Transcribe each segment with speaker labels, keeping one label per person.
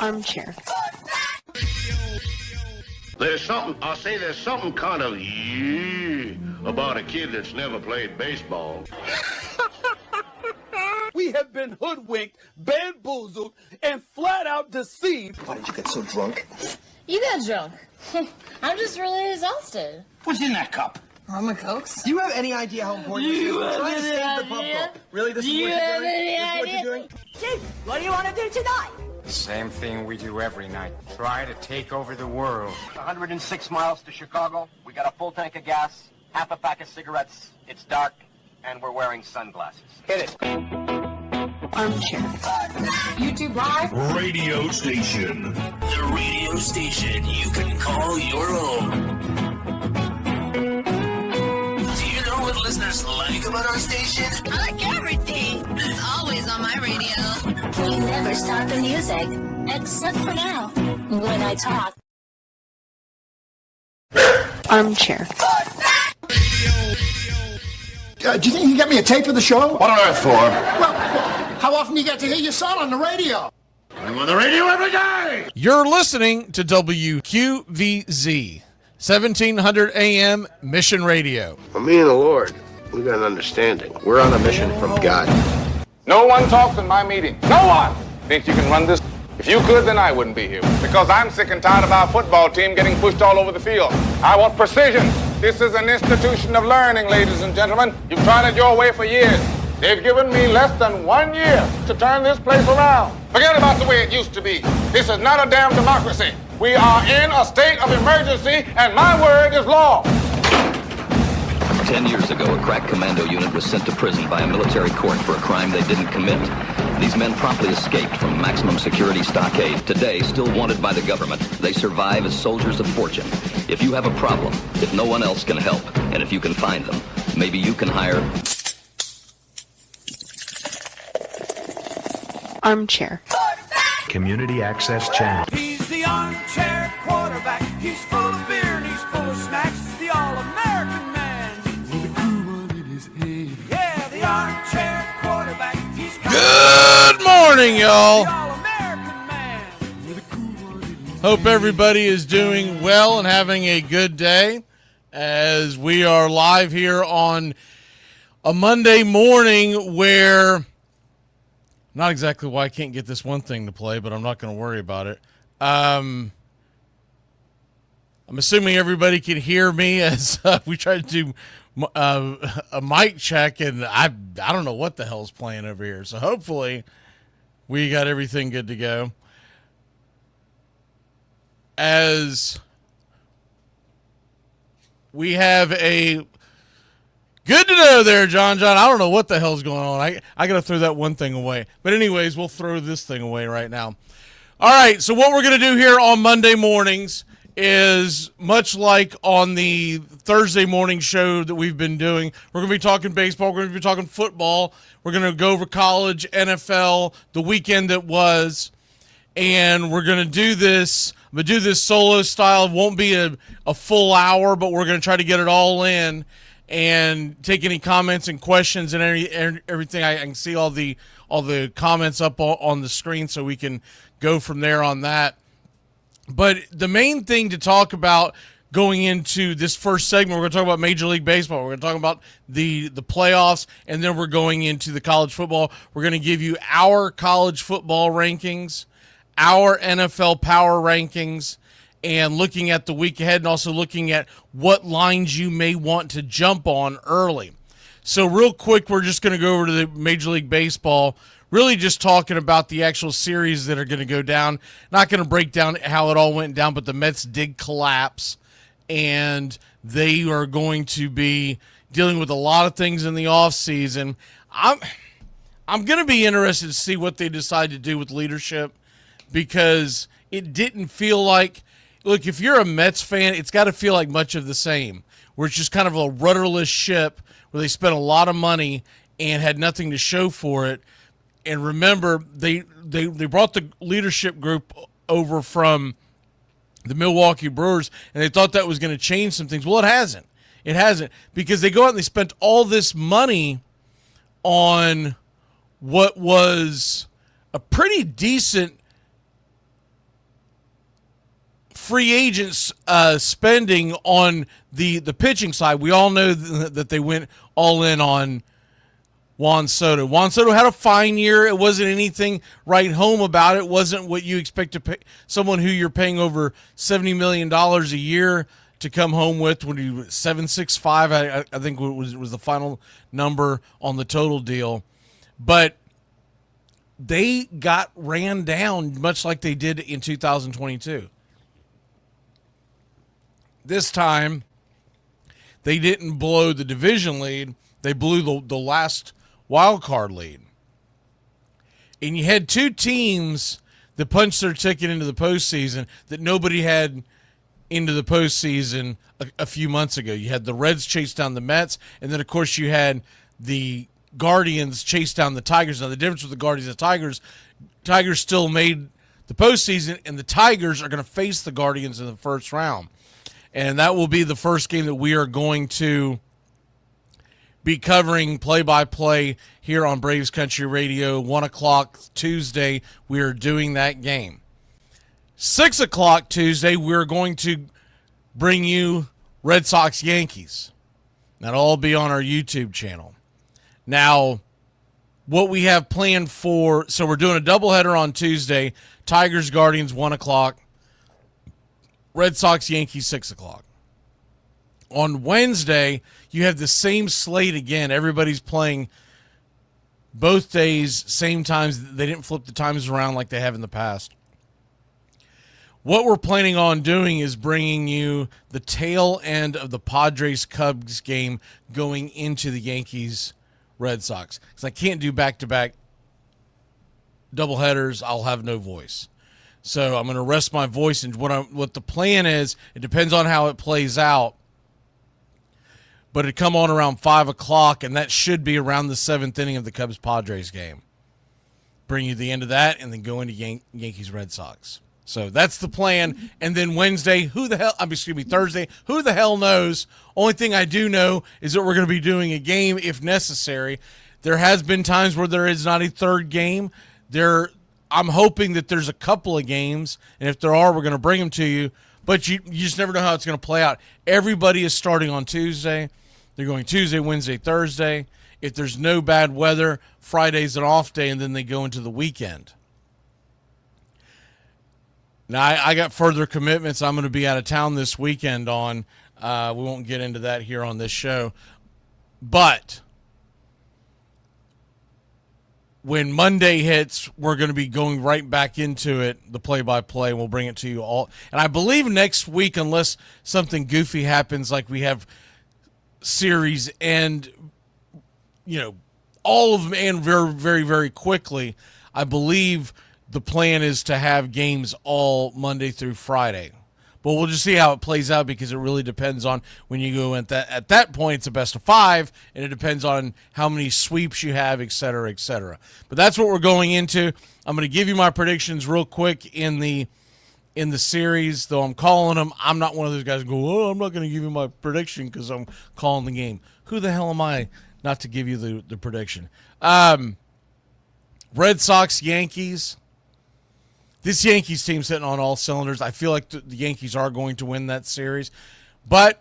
Speaker 1: Armchair.
Speaker 2: There's something kind of about a kid that's never played baseball.
Speaker 3: We have been hoodwinked, bamboozled, and flat out deceived.
Speaker 4: Why did you get so drunk?
Speaker 5: You got drunk. I'm just really exhausted.
Speaker 4: What's in that cup?
Speaker 5: Armor Cokes.
Speaker 4: Do you have any idea how important this is? We're trying to save the pub cup. Really? This is what you're doing? This is what you're doing?
Speaker 6: Chief, what do you want to do tonight?
Speaker 7: Same thing we do every night. Try to take over the world.
Speaker 8: 106 miles to Chicago. We got a full tank of gas, half a pack of cigarettes. It's dark, and we're wearing sunglasses. Hit it.
Speaker 1: Armchair.
Speaker 5: YouTube Live.
Speaker 9: Radio station.
Speaker 10: The radio station you can call your own. Do you know what listeners like about our station?
Speaker 6: I like everything. It's always on my radio.
Speaker 11: We never stop the music, except for now, when I talk.
Speaker 1: Armchair.
Speaker 4: Do you think you can get me a tape of the show?
Speaker 2: What on earth for?
Speaker 4: Well, how often do you get to hear your son on the radio?
Speaker 2: I'm on the radio every day!
Speaker 12: You're listening to WQVZ, 1700 AM Mission Radio.
Speaker 2: For me and the Lord, we got an understanding. We're on a mission from God.
Speaker 13: No one talks in my meeting. No one thinks you can run this. If you could, then I wouldn't be here. Because I'm sick and tired of our football team getting pushed all over the field. I want precision. This is an institution of learning, ladies and gentlemen. You've tried it your way for years. They've given me less than 1 year to turn this place around. Forget about the way it used to be. This is not a damn democracy. We are in a state of emergency, and my word is law.
Speaker 14: 10 years ago, a crack commando unit was sent to prison by a military court for a crime they didn't commit. These men promptly escaped from maximum security stockade. Today, still wanted by the government, they survive as soldiers of fortune. If you have a problem, if no one else can help, and if you can find them, maybe you can hire...
Speaker 1: Armchair.
Speaker 9: Community Access Channel.
Speaker 3: He's the armchair quarterback. He's full of beer and he's full of snacks. The all-American man with a groove in his head. Yeah, the armchair quarterback. He's
Speaker 12: Good morning, y'all.
Speaker 3: the all-American man with a groove in his
Speaker 12: Hope everybody is doing well and having a good day as we are live here on a Monday morning where... Not exactly why I can't get this one thing to play, but I'm not going to worry about it. I'm assuming everybody can hear me as we try to do a mic check, and I don't know what the hell's playing over here. So hopefully we got everything good to go. As we have a... Good to know there, John. I don't know what the hell's going on. I got to throw that one thing away. But anyways, we'll throw this thing away right now. All right, so what we're going to do here on Monday mornings is much like on the Thursday morning show that we've been doing. We're going to be talking baseball. We're going to be talking football. We're going to go over college, NFL, the weekend that was. And we're going to do this. I'm going to do this solo style. It won't be a full hour, but we're going to try to get it all in and take any comments and questions and everything. I can see all the comments up on the screen, so we can go from there on that. But the main thing to talk about going into this first segment, we're going to talk about Major League Baseball. We're going to talk about the playoffs, and then we're going into the college football. We're going to give you our college football rankings, our NFL power rankings, and looking at the week ahead, and also looking at what lines you may want to jump on early. So real quick, we're just going to go over to the Major League Baseball, really just talking about the actual series that are going to go down. Not going to break down how it all went down, but the Mets did collapse, and they are going to be dealing with a lot of things in the offseason. I'm going to be interested to see what they decide to do with leadership, because it didn't feel like... Look, if you're a Mets fan, it's got to feel like much of the same, where it's just kind of a rudderless ship where they spent a lot of money and had nothing to show for it. And remember, they brought the leadership group over from the Milwaukee Brewers, and they thought that was going to change some things. Well, it hasn't. It hasn't, because they go out and they spent all this money on what was a pretty decent free agents spending on the pitching side. We all know that they went all in on Juan Soto. Juan Soto had a fine year. It wasn't anything right home about it. It wasn't what you expect to pay someone who you're paying over $70 million a year to come home with when he was 7.65. I think was the final number on the total deal. But they got ran down much like they did in 2022. This time, they didn't blow the division lead. They blew the last wild card lead. And you had two teams that punched their ticket into the postseason that nobody had into the postseason a few months ago. You had the Reds chase down the Mets, and then, of course, you had the Guardians chase down the Tigers. Now, the difference with the Guardians and the Tigers still made the postseason, and the Tigers are going to face the Guardians in the first round. And that will be the first game that we are going to be covering play-by-play here on Braves Country Radio. 1 o'clock Tuesday, we are doing that game. 6 o'clock Tuesday, we're going to bring you Red Sox Yankees. That'll all be on our YouTube channel. Now, what we have planned for, so we're doing a doubleheader on Tuesday, Tigers, Guardians, 1 o'clock, Red Sox, Yankees, 6 o'clock. On Wednesday, you have the same slate again. Everybody's playing both days, same times. They didn't flip the times around like they have in the past. What we're planning on doing is bringing you the tail end of the Padres-Cubs game going into the Yankees-Red Sox. Because I can't do back-to-back doubleheaders. I'll have no voice. So I'm going to rest my voice. And what the plan is, it depends on how it plays out. But it'd come on around 5 o'clock, and that should be around the 7th inning of the Cubs-Padres game. Bring you the end of that, and then go into Yankees-Red Sox. So that's the plan. And then Thursday, who the hell knows? Only thing I do know is that we're going to be doing a game if necessary. There has been times where there is not a third game. I'm hoping that there's a couple of games, and if there are, we're going to bring them to you. But you just never know how it's going to play out. Everybody is starting on Tuesday. They're going Tuesday, Wednesday, Thursday. If there's no bad weather, Friday's an off day, and then they go into the weekend. Now, I got further commitments. I'm going to be out of town this weekend on. We won't get into that here on this show. But when Monday hits, we're going to be going right back into it, the play-by-play. We'll bring it to you all. And I believe next week, unless something goofy happens, like we have series and, all of them and very, very, very quickly, I believe the plan is to have games all Monday through Friday. But we'll just see how it plays out because it really depends on when you go at that point, it's a best of 5, and it depends on how many sweeps you have, et cetera, et cetera. But that's what we're going into. I'm going to give you my predictions real quick in the series, though I'm calling them. I'm not one of those guys who go, I'm not going to give you my prediction because I'm calling the game. Who the hell am I not to give you the prediction? Red Sox, Yankees. This Yankees team's hitting on all cylinders. I feel like the Yankees are going to win that series. But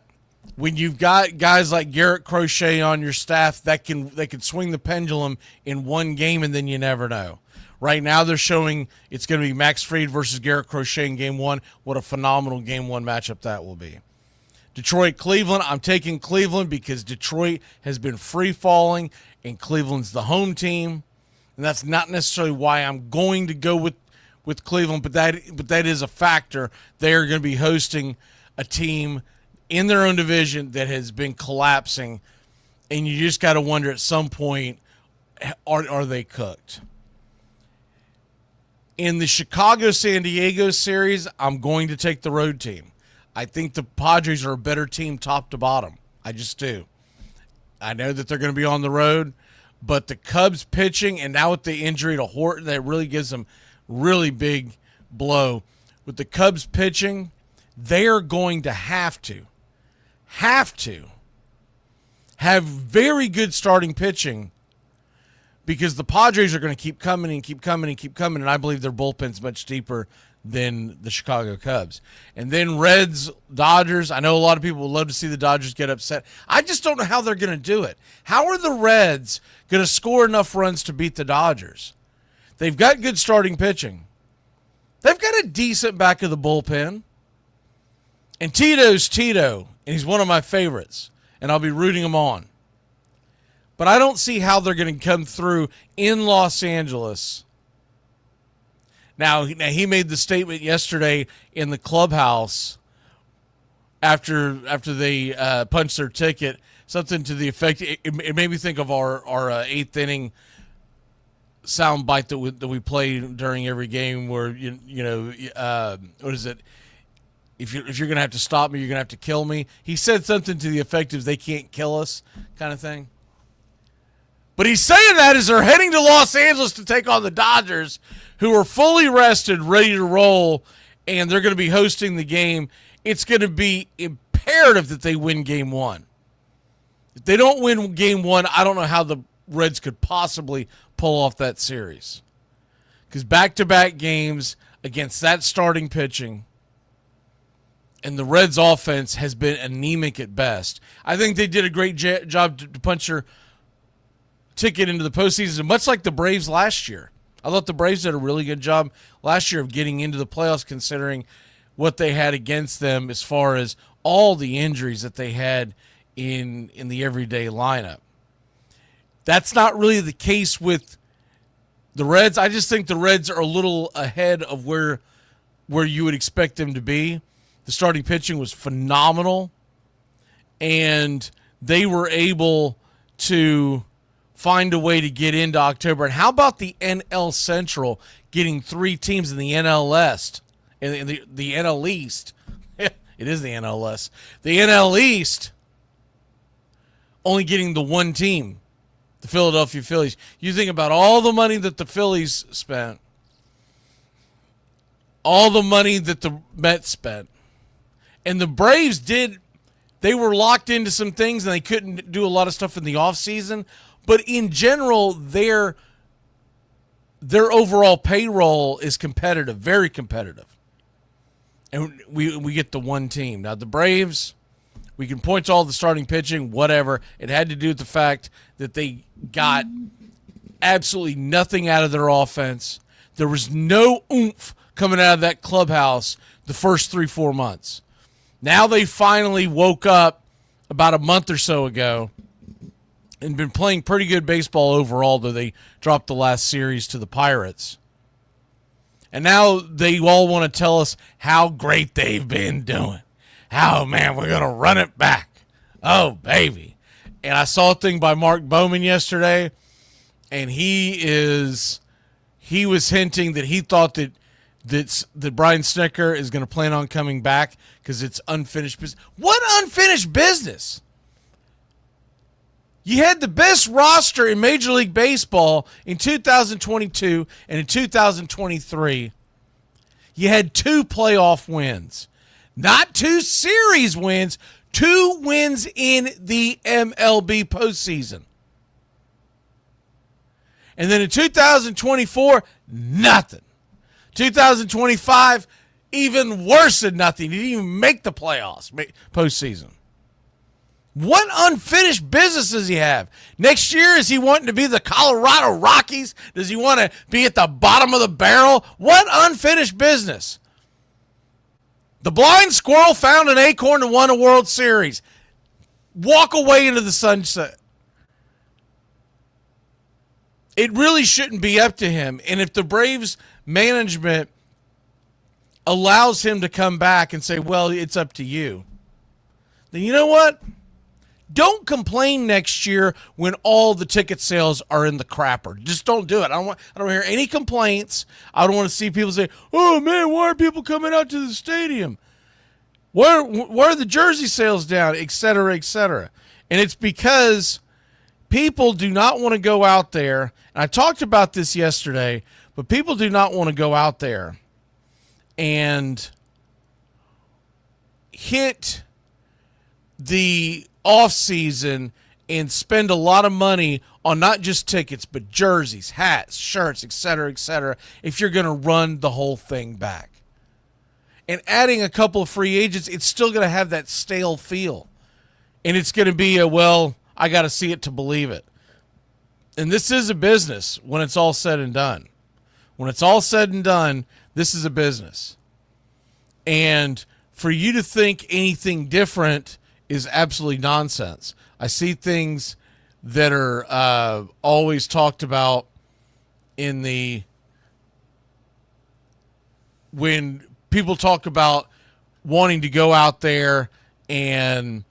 Speaker 12: when you've got guys like Garrett Crochet on your staff, they can swing the pendulum in one game, and then you never know. Right now they're showing it's going to be Max Fried versus Garrett Crochet in Game 1. What a phenomenal Game 1 matchup that will be. Detroit, Cleveland. I'm taking Cleveland because Detroit has been free-falling, and Cleveland's the home team. And that's not necessarily why I'm going to go with Cleveland, but that is a factor. They are going to be hosting a team in their own division that has been collapsing, and you just got to wonder at some point, are they cooked? In the Chicago-San Diego series, I'm going to take the road team. I think the Padres are a better team top to bottom. I just do. I know that they're going to be on the road, but the Cubs pitching, and now with the injury to Horton, that really gives them really big blow. With the Cubs pitching, they are going to have to have very good starting pitching because the Padres are going to keep coming and keep coming and keep coming, and I believe their bullpen's much deeper than the Chicago Cubs. And then Reds, Dodgers. I know a lot of people would love to see the Dodgers get upset. I just don't know how they're going to do it. How are the Reds going to score enough runs to beat the Dodgers? They've got good starting pitching. They've got a decent back of the bullpen. And Tito's Tito, and he's one of my favorites, and I'll be rooting him on. But I don't see how they're going to come through in Los Angeles. Now, he made the statement yesterday in the clubhouse after they punched their ticket, something to the effect, it made me think of our eighth inning sound bite that we play during every game where, what is it? If you're going to have to stop me, you're going to have to kill me. He said something to the effect of they can't kill us kind of thing. But he's saying that as they're heading to Los Angeles to take on the Dodgers, who are fully rested, ready to roll, and they're going to be hosting the game. It's going to be imperative that they win Game 1. If they don't win Game 1, I don't know how the Reds could possibly pull off that series. Because back-to-back games against that starting pitching, and the Reds' offense has been anemic at best. I think they did a great job to punch their ticket into the postseason, much like the Braves last year. I thought the Braves did a really good job last year of getting into the playoffs, considering what they had against them as far as all the injuries that they had in the everyday lineup. That's not really the case with the Reds. I just think the Reds are a little ahead of where you would expect them to be. The starting pitching was phenomenal, and they were able to find a way to get into October. And how about the NL Central getting 3 teams in the NL East? In the NL East. It is the NL East. The NL East only getting the 1 team, the Philadelphia Phillies. You think about all the money that the Phillies spent, all the money that the Mets spent. And the Braves they were locked into some things and they couldn't do a lot of stuff in the offseason. But in general, their overall payroll is competitive, very competitive. And we get the 1 team. Now, the Braves, we can point to all the starting pitching, whatever. It had to do with the fact that they got absolutely nothing out of their offense. There was no oomph coming out of that clubhouse the first 3-4 months. Now they finally woke up about a month or so ago and been playing pretty good baseball overall, though they dropped the last series to the Pirates. And now they all want to tell us how great they've been doing. How, man, we're going to run it back. Oh, baby. And I saw a thing by Mark Bowman yesterday, and he was hinting that he thought that Brian Snitker is going to plan on coming back because it's unfinished business. What unfinished business? You had the best roster in Major League Baseball in 2022 and in 2023. You had 2 playoff wins. Not 2 series wins, 2 wins in the MLB postseason. And then in 2024, nothing. 2025, even worse than nothing. He didn't even make the playoffs, postseason. What unfinished business does he have? Next year, is he wanting to be the Colorado Rockies? Does he want to be at the bottom of the barrel? What unfinished business? The blind squirrel found an acorn and won a World Series. Walk away into the sunset. It really shouldn't be up to him. And if the Braves management allows him to come back and say, well, it's up to you, then you know what? Don't complain next year when all the ticket sales are in the crapper. Just don't do it. I don't hear any complaints. I don't want to see people say, oh, man, why are people coming out to the stadium? Why are the jersey sales down, et cetera, et cetera? And it's because people do not want to go out there. And I talked about this yesterday, but people do not want to go out there and hit the off season and spend a lot of money on not just tickets, but jerseys, hats, shirts, etc., if you're going to run the whole thing back. And adding a couple of free agents, it's still going to have that stale feel. And it's going to be I got to see it to believe it. And this is a business when it's all said and done. When it's all said and done, this is a business. And for you to think anything different is absolutely nonsense. I see things that are always talked about when people talk about wanting to go out there, and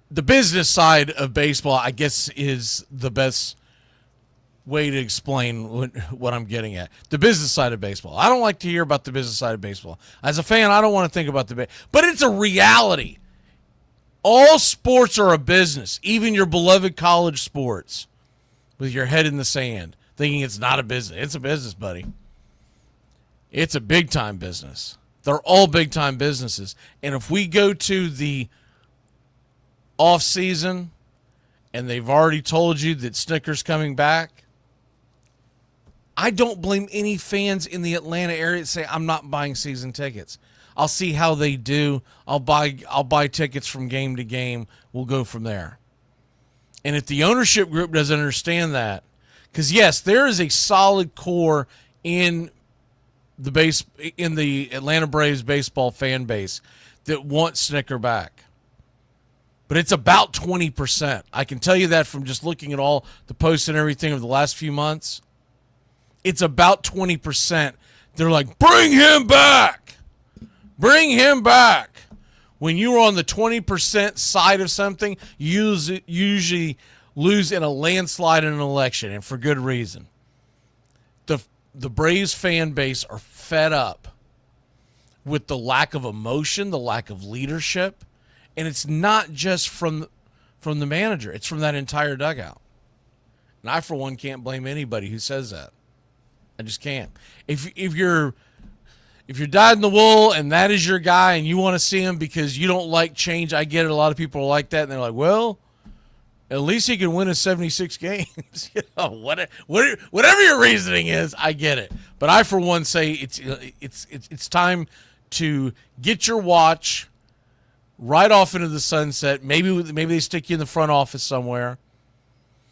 Speaker 12: the business side of baseball, I guess, is the best way to explain what I'm getting at. The business side of baseball. I don't like to hear about the business side of baseball. As a fan, I don't want to think about but it's a reality. All sports are a business, even your beloved college sports, with your head in the sand, thinking it's not a business. It's a business, buddy. It's a big-time business. They're all big-time businesses. And if we go to the off-season and they've already told you that Snicker's coming back, I don't blame any fans in the Atlanta area that say, I'm not buying season tickets. I'll see how they do. I'll buy tickets from game to game. We'll go from there. And if the ownership group doesn't understand that, because yes, there is a solid core in the Atlanta Braves baseball fan base that wants Snicker back. But it's about 20%. I can tell you that from just looking at all the posts and everything of the last few months. It's about 20%. They're like, bring him back. Bring him back. When you're on the 20% side of something, you usually lose in a landslide in an election, and for good reason. The Braves fan base are fed up with the lack of emotion, the lack of leadership, and it's not just from the manager. It's from that entire dugout. And I, for one, can't blame anybody who says that. I just can't. If you're dyed in the wool and that is your guy and you want to see him because you don't like change, I get it. A lot of people are like that, and they're like, well, at least he can win his 76 games. Whatever your reasoning is, I get it. But I, for one, say it's time to get your watch right off into the sunset. Maybe they stick you in the front office somewhere.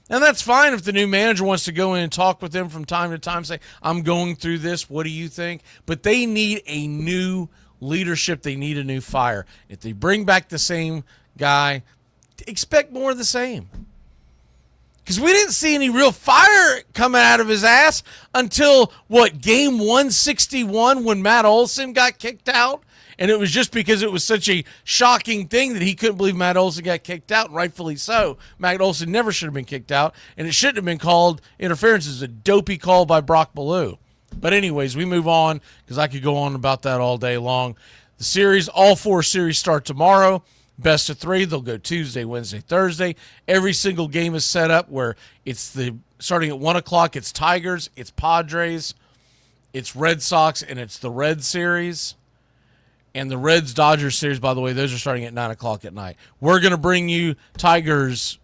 Speaker 12: And that's fine if the new manager wants to go in and talk with them from time to time, say, I'm going through this. What do you think? But they need a new leadership. They need a new fire. If they bring back the same guy, expect more of the same. Because we didn't see any real fire coming out of his ass until, game 161 when Matt Olson got kicked out. And it was just because it was such a shocking thing that he couldn't believe Matt Olson got kicked out, and rightfully so. Matt Olson never should have been kicked out, and it shouldn't have been called interference. It was a dopey call by Brock Ballou. But anyways, we move on because I could go on about that all day long. The series, all 4 series start tomorrow. Best of 3. They'll go Tuesday, Wednesday, Thursday. Every single game is set up where it's starting at 1 o'clock, it's Tigers, it's Padres, it's Red Sox, and it's the Red Series. And the Reds-Dodgers series, by the way, those are starting at 9 o'clock at night. We're going to bring you Tigers,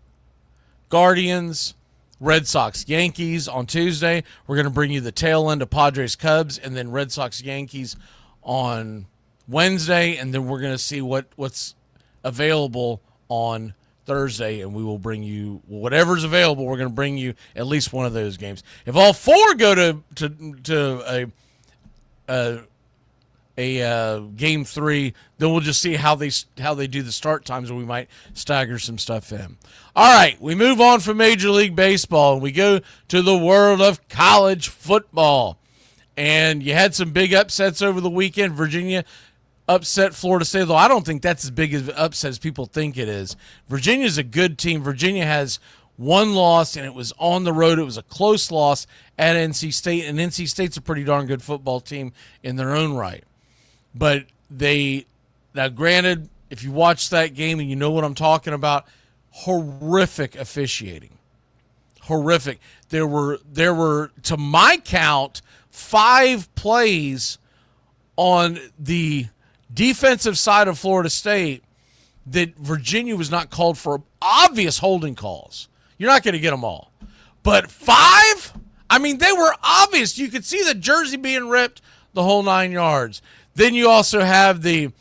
Speaker 12: Guardians, Red Sox, Yankees on Tuesday. We're going to bring you the tail end of Padres, Cubs, and then Red Sox, Yankees on Wednesday. And then we're going to see what's available on Thursday, and we will bring you whatever's available. We're going to bring you at least one of those games. If all 4 go to game 3, then we'll just see how they do the start times, and we might stagger some stuff in. All right, we move on from Major League Baseball, and we go to the world of college football. And you had some big upsets over the weekend. Virginia upset Florida State, though I don't think that's as big of an upset as people think it is. Virginia's a good team. Virginia has 1 loss, and it was on the road. It was a close loss at NC State, and NC State's a pretty darn good football team in their own right. But now granted, if you watch that game and you know what I'm talking about, horrific officiating. Horrific. There were, to my count, 5 plays on the defensive side of Florida State that Virginia was not called for obvious holding calls. You're not going to get them all. But 5? I mean, they were obvious. You could see the jersey being ripped the whole 9 yards. Then you also have the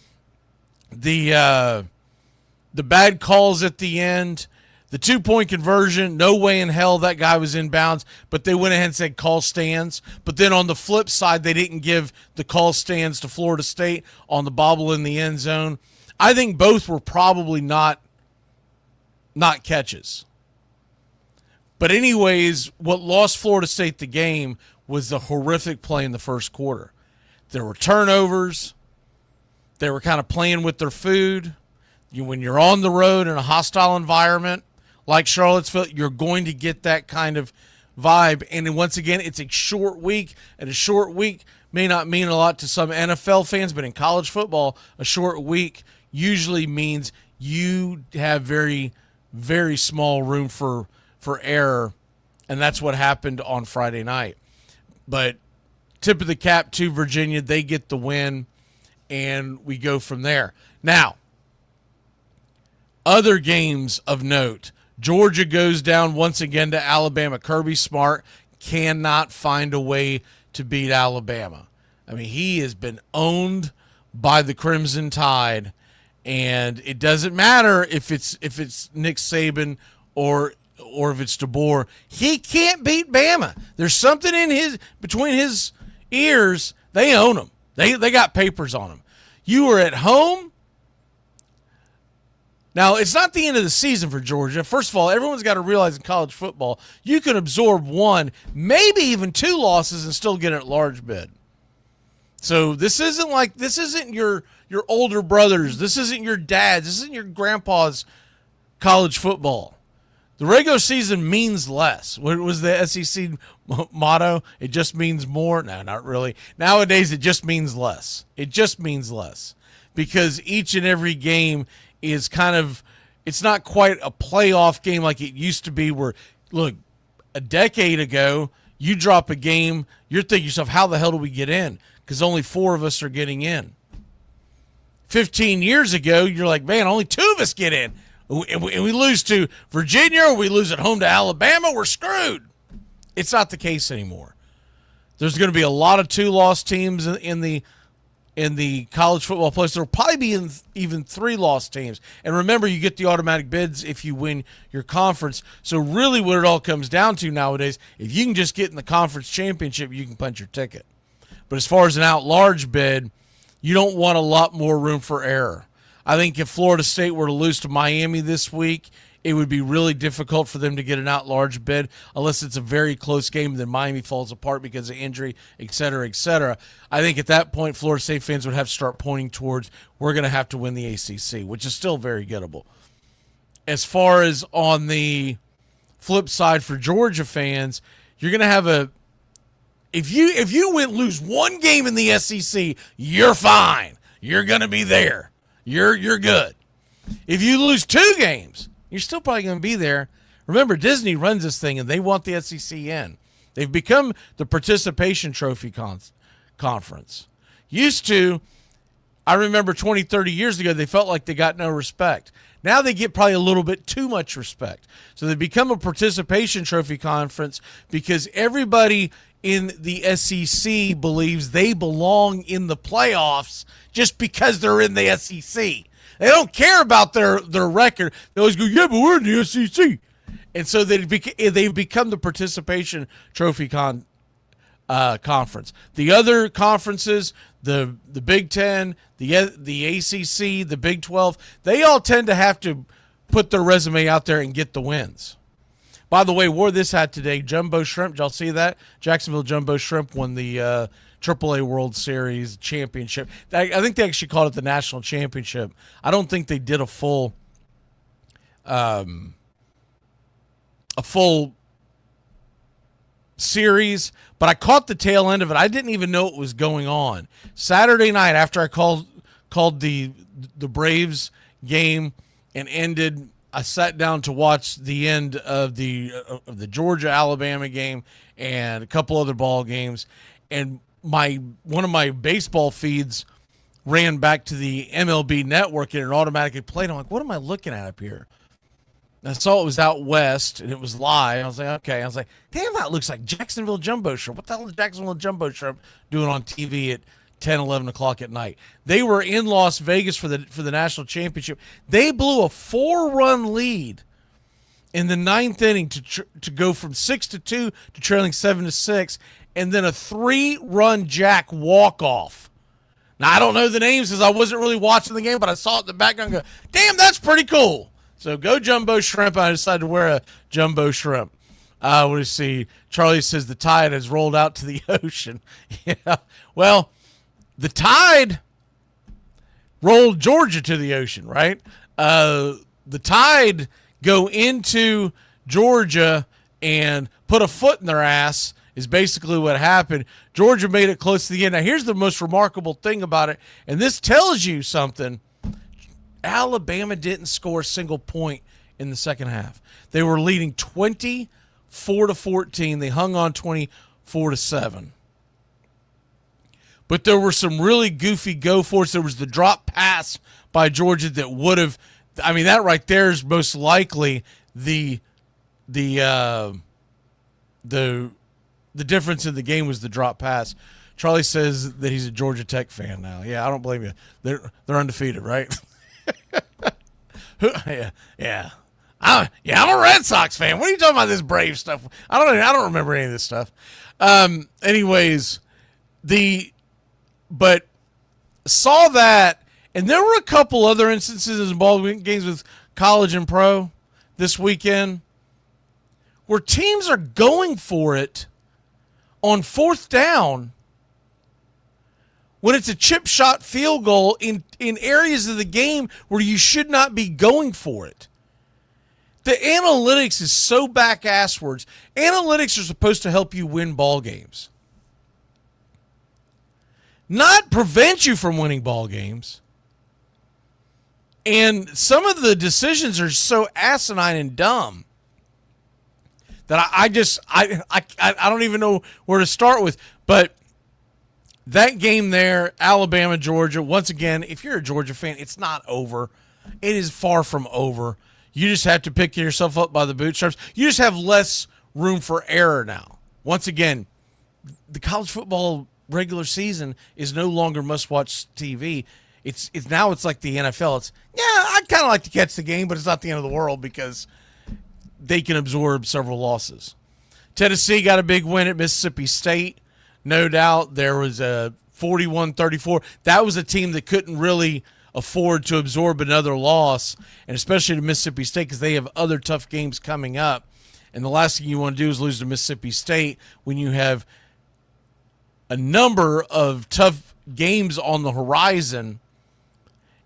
Speaker 12: bad calls at the end. The 2-point conversion, no way in hell that guy was in bounds, but they went ahead and said call stands. But then on the flip side, they didn't give the call stands to Florida State on the bobble in the end zone. I think both were probably not catches. But anyways, what lost Florida State the game was the horrific play in the first quarter. There were turnovers. They were kind of playing with their food. When you're on the road in a hostile environment like Charlottesville, you're going to get that kind of vibe. And then once again, it's a short week, and a short week may not mean a lot to some NFL fans, but in college football, a short week usually means you have very, very small room for error, and that's what happened on Friday night. But tip of the cap to Virginia. They get the win, and we go from there. Now, other games of note. Georgia goes down once again to Alabama. Kirby Smart cannot find a way to beat Alabama. I mean, he has been owned by the Crimson Tide, and it doesn't matter if it's Nick Saban or if it's DeBoer. He can't beat Bama. There's something between his ears. They own him. They got papers on him. You are at home. Now, it's not the end of the season for Georgia. First of all, everyone's got to realize in college football, you can absorb 1, maybe even 2 losses and still get a large bid. So this isn't your older brothers. This isn't your dad's. This isn't your grandpa's college football. The regular season means less. What was the SEC motto? It just means more? No, not really. Nowadays, it just means less. It just means less because each and every game is kind of, it's not quite a playoff game like it used to be where, look, a decade ago, you drop a game, you're thinking to yourself, how the hell do we get in? Because only 4 of us are getting in. 15 years ago, you're like, man, only 2 of us get in. And we lose to Virginia or we lose at home to Alabama, we're screwed. It's not the case anymore. There's going to be a lot of 2-loss teams in the college football playoffs. There will probably be even 3-loss teams. And remember, you get the automatic bids if you win your conference. So really what it all comes down to nowadays, if you can just get in the conference championship, you can punch your ticket. But as far as an out-large bid, you don't want a lot more room for error. I think if Florida State were to lose to Miami this week, it would be really difficult for them to get an out-large bid unless it's a very close game and then Miami falls apart because of injury, et cetera, et cetera. I think at that point, Florida State fans would have to start pointing towards we're going to have to win the ACC, which is still very gettable. As far as on the flip side for Georgia fans, you're going to have if you lose 1 game in the SEC, you're fine. You're going to be there. You're good. If you lose 2 games, you're still probably going to be there. Remember, Disney runs this thing, and they want the SEC in. They've become the participation trophy conference. Used to, I remember 20, 30 years ago, they felt like they got no respect. Now they get probably a little bit too much respect. So they become a participation trophy conference because everybody in the SEC believes they belong in the playoffs just because they're in the SEC. They don't care about their record. They always go, yeah, but we're in the SEC. And so they've become the participation trophy conference. The other conferences, the Big Ten, the ACC, the Big 12, they all tend to have to put their resume out there and get the wins. By the way, wore this hat today, Jumbo Shrimp. Did y'all see that? Jacksonville Jumbo Shrimp won the AAA World Series championship. I think they actually called it the National Championship. I don't think they did a full series, but I caught the tail end of it. I didn't even know what was going on. Saturday night after I called the Braves game and ended, I sat down to watch the end of the Georgia-Alabama game and a couple other ball games, and one of my baseball feeds ran back to the MLB network and it automatically played. I'm like, what am I looking at up here? I saw it was out west, and it was live. I was like, okay. I was like, damn, that looks like Jacksonville Jumbo Shrimp. What the hell is Jacksonville Jumbo Shrimp doing on TV at 10, 11 o'clock at night? They were in Las Vegas for the national championship. They blew a 4-run lead in the 9th inning to go from 6-2 to trailing 7-6, and then a 3-run jack walk-off. Now, I don't know the names because I wasn't really watching the game, but I saw it in the background and go, damn, that's pretty cool. So go Jumbo Shrimp. I decided to wear a Jumbo Shrimp. What do you see? Charlie says the tide has rolled out to the ocean. Yeah. Well, the tide rolled Georgia to the ocean, right? The tide go into Georgia and put a foot in their ass is basically what happened. Georgia made it close to the end. Now, here's the most remarkable thing about it, and this tells you something. Alabama didn't score a single point in the second half. They were leading 24-14. They hung on 24-7. But there were some really goofy go-forts. There was the drop pass by Georgia that would have, I mean, that right there is most likely the difference in the game was the drop pass. Charlie says that he's a Georgia Tech fan now. Yeah, I don't blame you. They're undefeated, right? Yeah. I'm a Red Sox fan. What are you talking about, this Brave stuff? I don't remember any of this stuff. Anyways, but saw that, and there were a couple other instances involved in games with college and pro this weekend where teams are going for it on 4th down when it's a chip shot field goal in areas of the game where you should not be going for it. The analytics is so back-asswards. Analytics are supposed to help you win ball games, not prevent you from winning ball games. And some of the decisions are so asinine and dumb that I don't even know where to start with. But that game there, Alabama, Georgia, once again, if you're a Georgia fan, it's not over. It is far from over. You just have to pick yourself up by the bootstraps. You just have less room for error now. Once again, the college football regular season is no longer must-watch TV. It's now it's like the NFL. It's, yeah, I'd kind of like to catch the game, but it's not the end of the world because they can absorb several losses. Tennessee got a big win at Mississippi State. No doubt there was a 41-34. That was a team that couldn't really afford to absorb another loss, and especially to Mississippi State because they have other tough games coming up. And the last thing you want to do is lose to Mississippi State when you have a number of tough games on the horizon.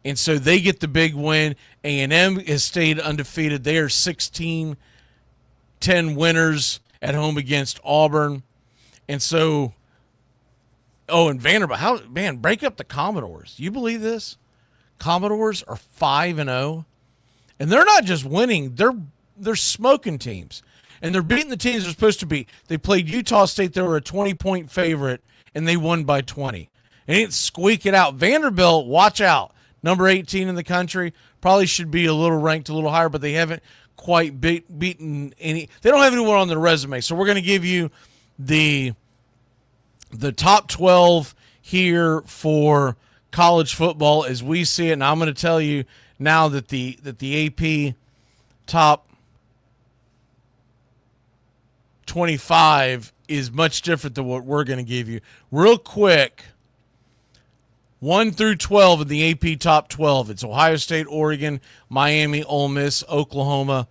Speaker 12: And so they get the big win. A&M has stayed undefeated. They are 16-10 winners at home against Auburn. And so, and Vanderbilt, break up the Commodores. You believe this? Commodores are 5-0, and they're not just winning; they're smoking teams, and they're beating the teams they're supposed to beat. They played Utah State; they were a 20-point favorite, and they won by 20. They didn't squeak it out. Vanderbilt, watch out, number 18 in the country, probably should be a little ranked a little higher, but they haven't quite beaten any. They don't have anyone on their resume, so we're going to give you the top 12 here for college football as we see it, and I'm going to tell you now that the AP top 25 is much different than what we're going to give you. Real quick, 1 through 12 in the AP top 12. It's Ohio State, Oregon, Miami, Ole Miss, Oklahoma.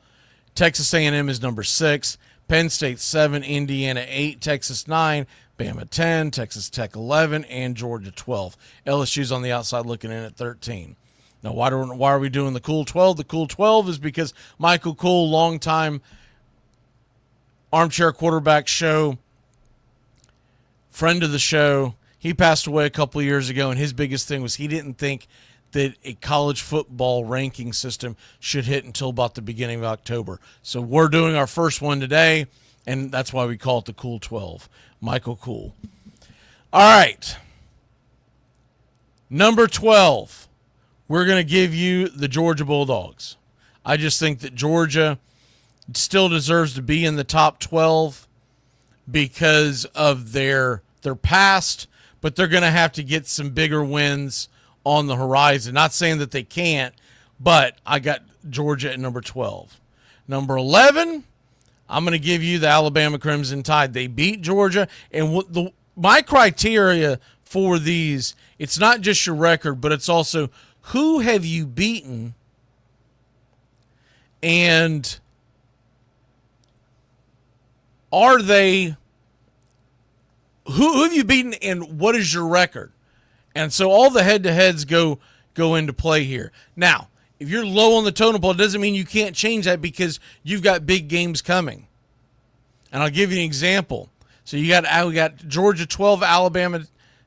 Speaker 12: Texas A&M is number 6. Penn State 7, Indiana 8, Texas 9, Bama 10, Texas Tech 11, and Georgia 12. LSU's on the outside looking in at 13. Now, why are we doing the Cool 12? The Cool 12 is because Michael Cool, longtime Armchair Quarterback Show, friend of the show, he passed away a couple of years ago, and his biggest thing was he didn't think that a college football ranking system should hit until about the beginning of October. So we're doing our first one today, and that's why we call it the Cool 12. Michael Cool. All right. Number 12, we're going to give you the Georgia Bulldogs. I just think that Georgia still deserves to be in the top 12 because of their past, but they're going to have to get some bigger wins on the horizon. Not saying that they can't, but I got Georgia at number 12. Number 11, I'm going to give you the Alabama Crimson Tide. They beat Georgia, and my criteria for these, it's not just your record, but it's also who have you beaten, and are they who have you beaten, and what is your record? And so all the head-to-heads go into play here. Now, if you're low on the totem pole, it doesn't mean you can't change that because you've got big games coming. And I'll give you an example. So we got Georgia 12, Alabama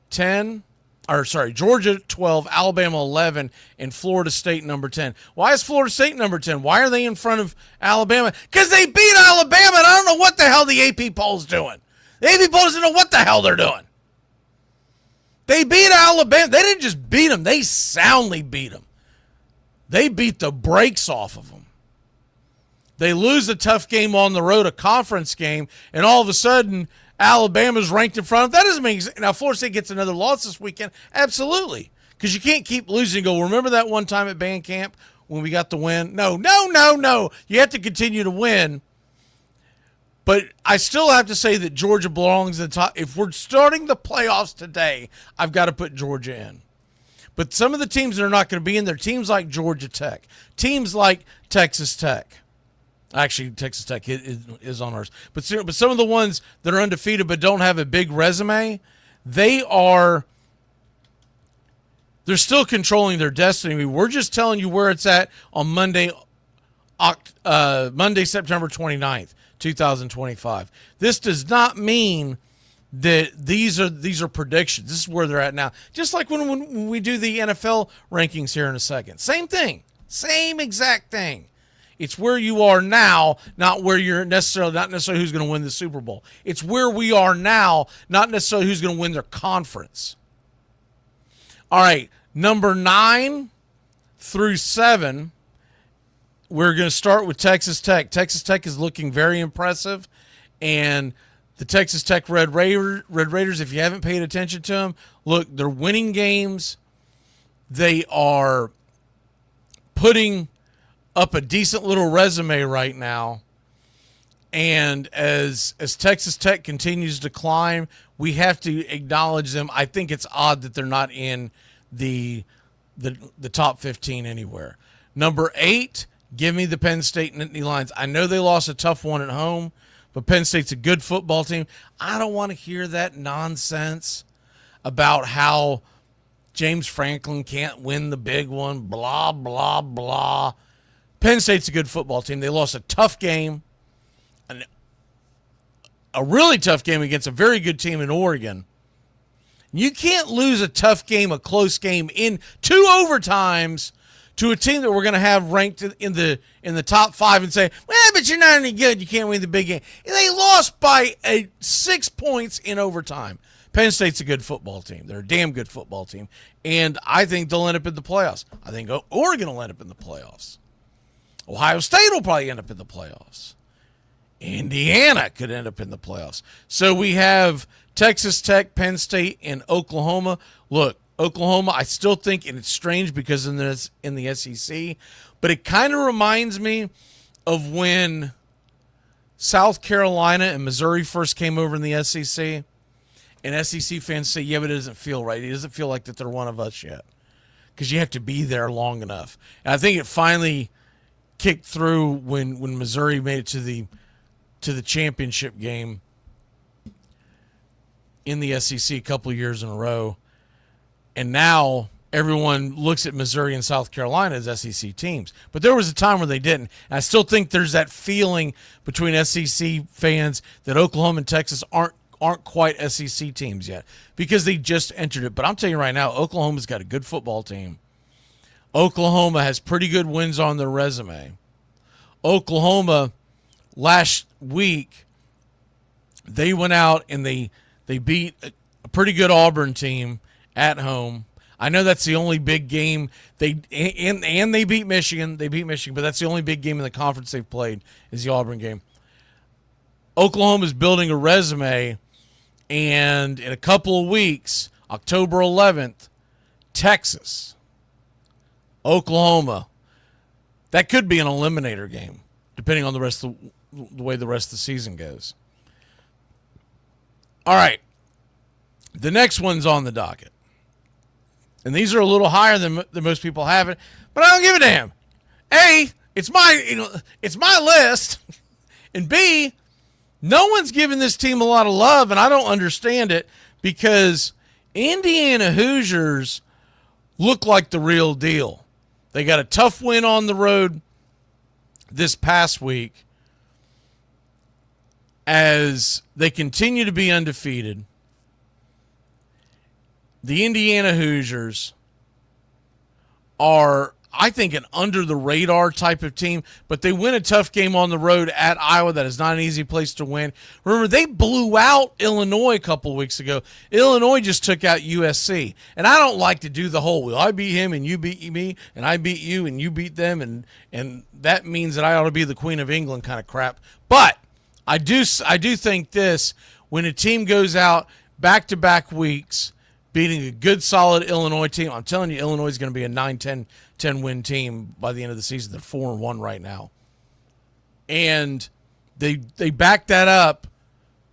Speaker 12: 10. Georgia 12, Alabama 11, and Florida State number 10. Why is Florida State number 10? Why are they in front of Alabama? Because they beat Alabama, and I don't know what the hell the AP poll's doing. The AP poll doesn't know what the hell they're doing. They beat Alabama. They didn't just beat them. They soundly beat them. They beat the brakes off of them. They lose a tough game on the road, a conference game, and all of a sudden Alabama's ranked in front of them. That doesn't mean now Florida State gets another loss this weekend. Absolutely. Because you can't keep losing and go, remember that one time at band camp when we got the win? No. You have to continue to win. But I still have to say that Georgia belongs in the top. If we're starting the playoffs today, I've got to put Georgia in. But some of the teams that are not going to be in there, teams like Georgia Tech, teams like Texas Tech. Actually, Texas Tech is on ours. But some of the ones that are undefeated but don't have a big resume, they're still controlling their destiny. We're just telling you where it's at on Monday, September 29th, 2025. This does not mean that these are predictions. This is where they're at now. Just like when we do the NFL rankings here in a second. Same thing. Same exact thing. It's where you are now, not where you're not necessarily who's going to win the Super Bowl. It's where we are now, not necessarily who's going to win their conference. All right, number 9 through 7, we're going to start with Texas Tech. Texas Tech is looking very impressive, and the Texas Tech Red Raiders, if you haven't paid attention to them, look, they're winning games. They are putting up a decent little resume right now. And as Texas Tech continues to climb, we have to acknowledge them. I think it's odd that they're not in the top 15 anywhere. Number 8, give me the Penn State Nittany Lions. I know they lost a tough one at home, but Penn State's a good football team. I don't want to hear that nonsense about how James Franklin can't win the big one, blah, blah, blah. Penn State's a good football team. They lost a tough game, a really tough game against a very good team in Oregon. You can't lose a tough game, a close game in 2 overtimes to a team that we're going to have ranked in the top 5 and say, well, but you're not any good. You can't win the big game. They lost by 6 points in overtime. Penn State's a good football team. They're a damn good football team. And I think they'll end up in the playoffs. I think Oregon will end up in the playoffs. Ohio State will probably end up in the playoffs. Indiana could end up in the playoffs. So we have Texas Tech, Penn State, and Oklahoma. Look, Oklahoma, I still think, and it's strange because in the SEC, but it kind of reminds me of when South Carolina and Missouri first came over in the SEC, and SEC fans say, yeah, but it doesn't feel right. It doesn't feel like that they're one of us yet because you have to be there long enough. And I think it finally kicked through when Missouri made it to the championship game in the SEC a couple of years in a row. And now everyone looks at Missouri and South Carolina as SEC teams. But there was a time where they didn't. And I still think there's that feeling between SEC fans that Oklahoma and Texas aren't quite SEC teams yet because they just entered it. But I'm telling you right now, Oklahoma's got a good football team. Oklahoma has pretty good wins on their resume. Oklahoma last week, they went out and they beat a pretty good Auburn team at home. I know that's the only big game they beat Michigan. They beat Michigan, but that's the only big game in the conference they've played is the Auburn game. Oklahoma's building a resume, and in a couple of weeks, October 11th, Texas, Oklahoma. That could be an eliminator game, depending on the way the rest of the season goes. All right. The next one's on the docket. And these are a little higher than most people have it, but I don't give a damn. A, it's my list. And B, no one's giving this team a lot of love, and I don't understand it because Indiana Hoosiers look like the real deal. They got a tough win on the road this past week as they continue to be undefeated. The Indiana Hoosiers are, I think, an under-the-radar type of team, but they win a tough game on the road at Iowa. That is not an easy place to win. Remember, they blew out Illinois a couple of weeks ago. Illinois just took out USC, and I don't like to do the whole, well, I beat him and you beat me, and I beat you and you beat them, and that means that I ought to be the Queen of England kind of crap. But I do think this, when a team goes out back-to-back weeks beating a good, solid Illinois team, I'm telling you, Illinois is going to be a 9-10 10-win team by the end of the season. They're 4-1 right now. And they back that up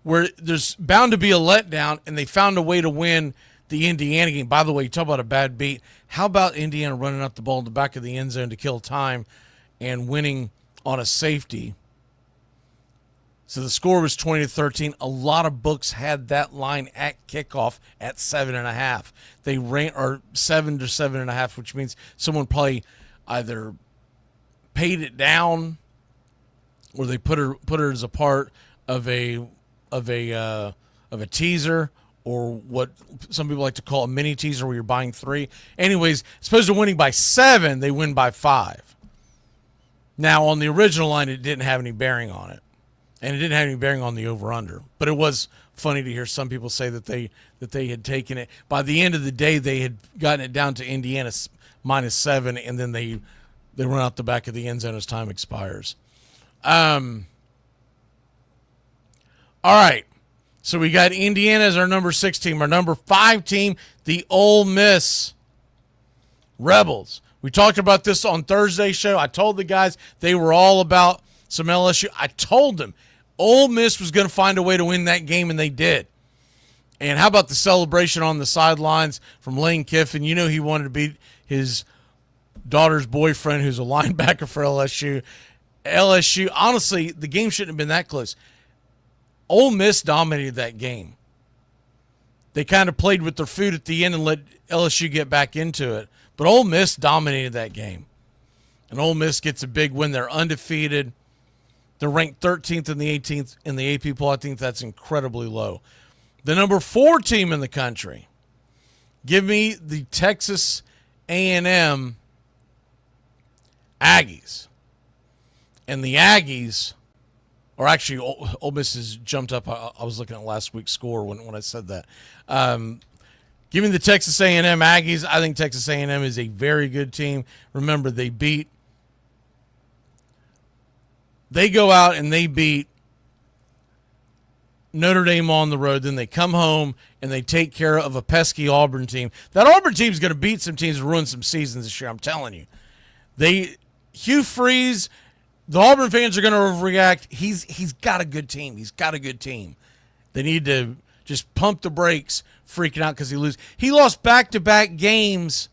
Speaker 12: where there's bound to be a letdown, and they found a way to win the Indiana game. By the way, you talk about a bad beat. How about Indiana running out the ball in the back of the end zone to kill time and winning on a safety? So the score was 20-13. A lot of books had that line at kickoff at 7.5. They ran, or 7 to 7.5, which means someone probably either paid it down or they put her as a part of a teaser, or what some people like to call a mini teaser where you're buying 3. Anyways, as opposed to winning by 7, they win by 5. Now on the original line, it didn't have any bearing on it. And it didn't have any bearing on the over-under. But it was funny to hear some people say that they had taken it. By the end of the day, they had gotten it down to Indiana -7, and then they run out the back of the end zone as time expires. All right. So we got Indiana as our number 6 team. Our number 5 team, the Ole Miss Rebels. We talked about this on Thursday's show. I told the guys they were all about some LSU. I told them Ole Miss was going to find a way to win that game, and they did. And how about the celebration on the sidelines from Lane Kiffin? You know he wanted to beat his daughter's boyfriend, who's a linebacker for LSU. LSU, honestly, the game shouldn't have been that close. Ole Miss dominated that game. They kind of played with their food at the end and let LSU get back into it. But Ole Miss dominated that game. And Ole Miss gets a big win. They're undefeated. They're ranked 13th in the 18th in the AP poll. I think that's incredibly low. The number 4 team in the country. Give me the Texas A&M Aggies. And the Aggies, or actually Ole Miss has jumped up. I was looking at last week's score when I said that. Give me the Texas A&M Aggies. I think Texas A&M is a very good team. Remember, they go out and they beat Notre Dame on the road. Then they come home and they take care of a pesky Auburn team. That Auburn team is going to beat some teams and ruin some seasons this year, I'm telling you. Hugh Freeze, the Auburn fans are going to overreact. He's got a good team. He's got a good team. They need to just pump the brakes, freaking out because he loses. He lost back-to-back games,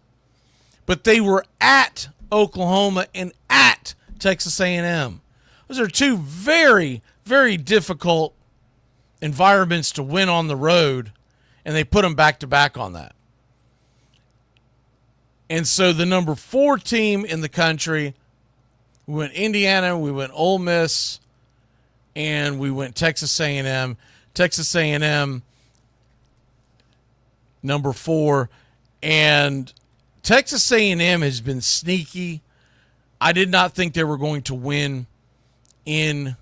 Speaker 12: but they were at Oklahoma and at Texas A&M. Those are 2 very, very difficult environments to win on the road, and they put them back-to-back on that. And so the number 4 team in the country, we went Indiana, we went Ole Miss, and we went Texas A&M. Texas A&M, number 4. And Texas A&M has been sneaky. I did not think they were going to win in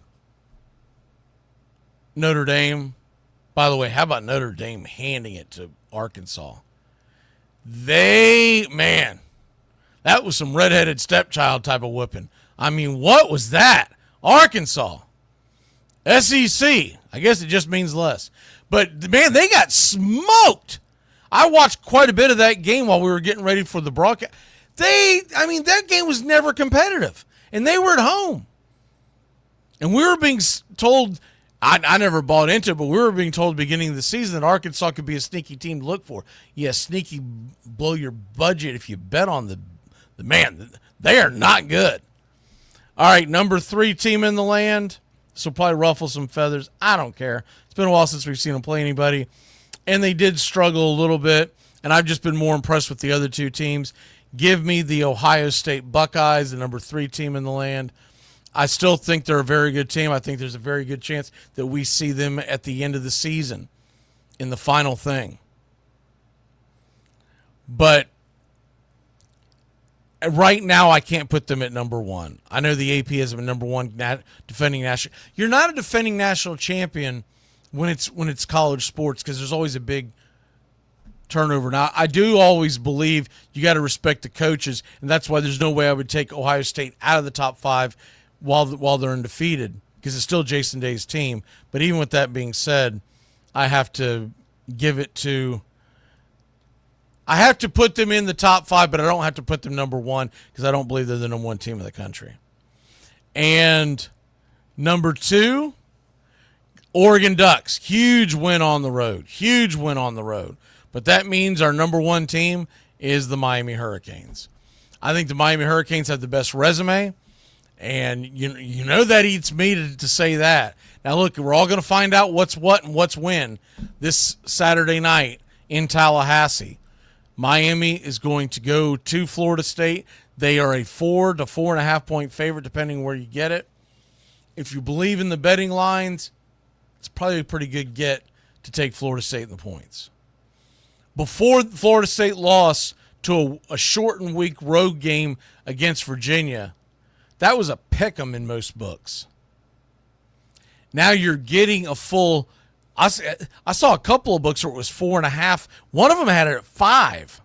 Speaker 12: Notre Dame. By the way, how about Notre Dame handing it to Arkansas? Man, that was some redheaded stepchild type of whooping. I mean, what was that? Arkansas. SEC. I guess it just means less. But, man, they got smoked. I watched quite a bit of that game while we were getting ready for the broadcast. That game was never competitive. And they were at home. And we were being told, I never bought into it, but we were being told at the beginning of the season that Arkansas could be a sneaky team to look for. Yeah, sneaky blow your budget if you bet on the man. They are not good. All right, number 3 team in the land. This will probably ruffle some feathers. I don't care. It's been a while since we've seen them play anybody. And they did struggle a little bit. And I've just been more impressed with the other 2 teams. Give me the Ohio State Buckeyes, the number 3 team in the land. I still think they're a very good team. I think there's a very good chance that we see them at the end of the season in the final thing. But right now, I can't put them at number 1. I know the AP has them at number 1 defending national. You're not a defending national champion when it's college sports because there's always a big turnover. Now, I do always believe you got to respect the coaches, and that's why there's no way I would take Ohio State out of the top 5 while they're undefeated because it's still Jason Day's team. But even with that being said, I have to put them in the top 5, but I don't have to put them number 1 because I don't believe they're the number 1 team in the country. And number 2, Oregon Ducks. Huge win on the road. Huge win on the road. But that means our number 1 team is the Miami Hurricanes. I think the Miami Hurricanes have the best resume. And you know that eats me to say that. Now, look, we're all going to find out what's what and what's when this Saturday night in Tallahassee. Miami is going to go to Florida State. They are a 4 to 4.5 point favorite, depending where you get it. If you believe in the betting lines, it's probably a pretty good get to take Florida State in the points. Before Florida State lost to a shortened week road game against Virginia, that was a pick 'em in most books. Now you're getting a full. I saw a couple of books where it was 4.5. One of them had it at 5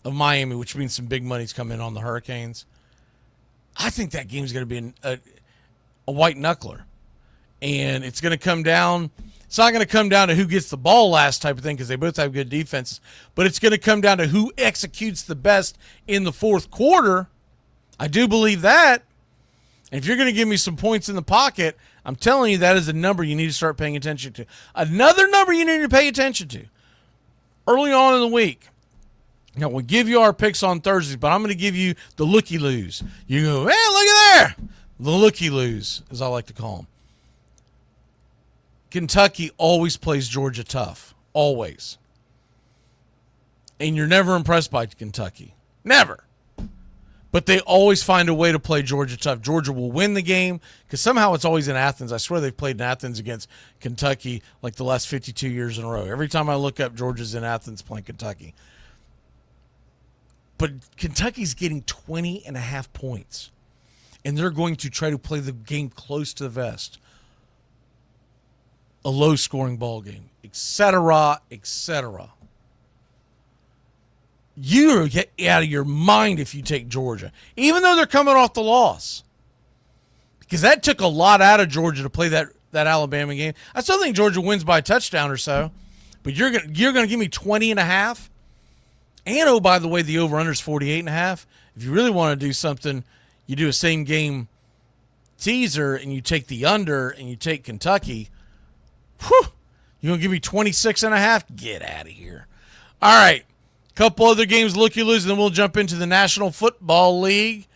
Speaker 12: of Miami, which means some big money's coming in on the Hurricanes. I think that game's going to be a white knuckler, and it's going to come down. It's not going to come down to who gets the ball last type of thing because they both have good defenses, but it's going to come down to who executes the best in the fourth quarter. I do believe that. And if you're going to give me some points in the pocket, I'm telling you that is a number you need to start paying attention to. Another number you need to pay attention to early on in the week. Now, we'll give you our picks on Thursdays, but I'm going to give you the looky-loos. You go, hey, look at there. The looky-loos, as I like to call them. Kentucky always plays Georgia tough. Always. And you're never impressed by Kentucky. Never. But they always find a way to play Georgia tough. Georgia will win the game because somehow it's always in Athens. I swear they've played in Athens against Kentucky like the last 52 years in a row. Every time I look up, Georgia's in Athens playing Kentucky. But Kentucky's getting 20.5 points. And they're going to try to play the game close to the vest. A low-scoring ball game, etc., etc. You're get out of your mind if you take Georgia, even though they're coming off the loss. Because that took a lot out of Georgia to play that Alabama game. I still think Georgia wins by a touchdown or so, but you're gonna give me 20.5. And, oh, by the way, the over-under is 48.5. If you really want to do something, you do a same-game teaser, and you take the under, and you take Kentucky. Whew! You're going to give me 26.5? Get out of here. All right. Couple other games, looky-loos, and then we'll jump into the National Football League.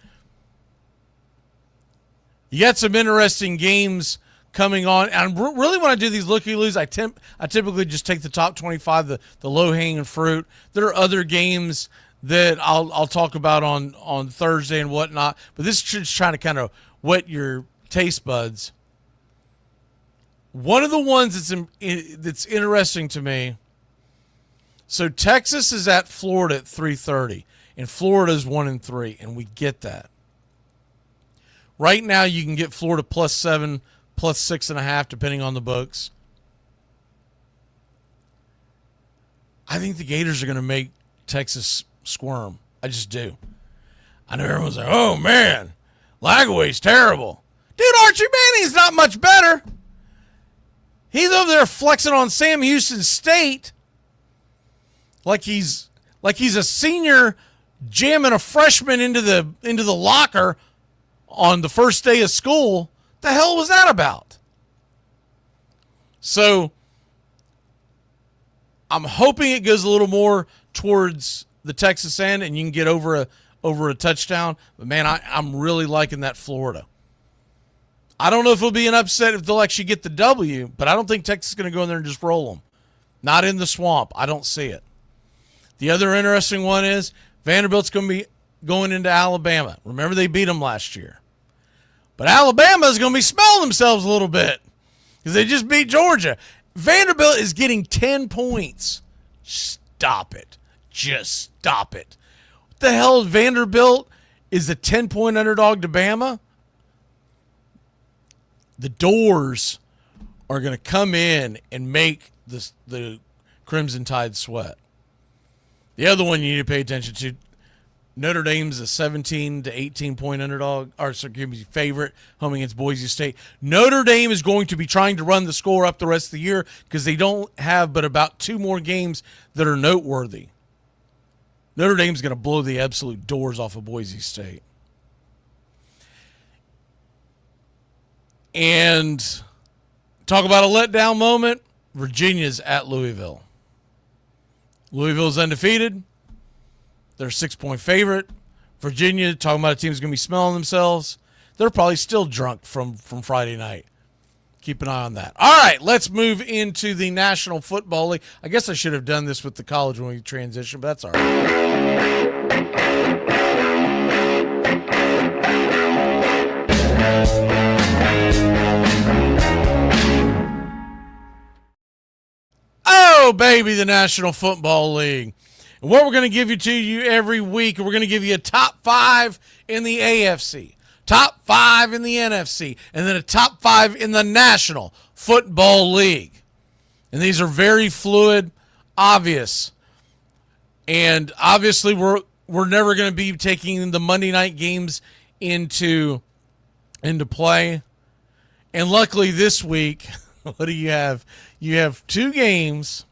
Speaker 12: You got some interesting games coming on. And really, when I do these looky-loos, I typically just take the top 25, the low-hanging fruit. There are other games that I'll talk about on Thursday and whatnot, but this is just trying to kind of whet your taste buds. One of the ones that's interesting to me, so Texas is at Florida at 3:30, and Florida's 1-3, and we get that. Right now, you can get Florida +7, +6.5, depending on the books. I think the Gators are going to make Texas squirm. I just do. I know everyone's like, oh, man, Lagaway's terrible. Dude, Archie Manning's not much better. He's over there flexing on Sam Houston State like he's a senior jamming a freshman into the locker on the first day of school. The hell was that about? So I'm hoping it goes a little more towards the Texas end and you can get over a touchdown. But, man, I'm really liking that Florida. I don't know if it'll be an upset if they'll actually get the W, but I don't think Texas is going to go in there and just roll them. Not in the swamp. I don't see it. The other interesting one is Vanderbilt's going to be going into Alabama. Remember, they beat them last year. But Alabama is going to be smelling themselves a little bit because they just beat Georgia. Vanderbilt is getting 10 points. Stop it. Just stop it. What the hell? Vanderbilt is a 10-point underdog to Bama? The doors are going to come in and make the Crimson Tide sweat. The other one you need to pay attention to, Notre Dame's a 17 to 18-point underdog, or favorite, home against Boise State. Notre Dame is going to be trying to run the score up the rest of the year because they don't have but about 2 more games that are noteworthy. Notre Dame's going to blow the absolute doors off of Boise State. And talk about a letdown moment, Virginia's at Louisville. Louisville's undefeated. They're a 6-point favorite. Virginia, talking about a team that's going to be smelling themselves. They're probably still drunk from Friday night. Keep an eye on that. All right, let's move into the National Football League. I guess I should have done this with the college when we transitioned, but that's all right. Oh, baby, the National Football League. And what we're going to give to you every week, we're going to give you a top 5 in the AFC, top 5 in the NFC, and then a top 5 in the National Football League. And these are very fluid, obvious. And obviously we're never going to be taking the Monday night games into play. And luckily this week, what do you have? You have 2 games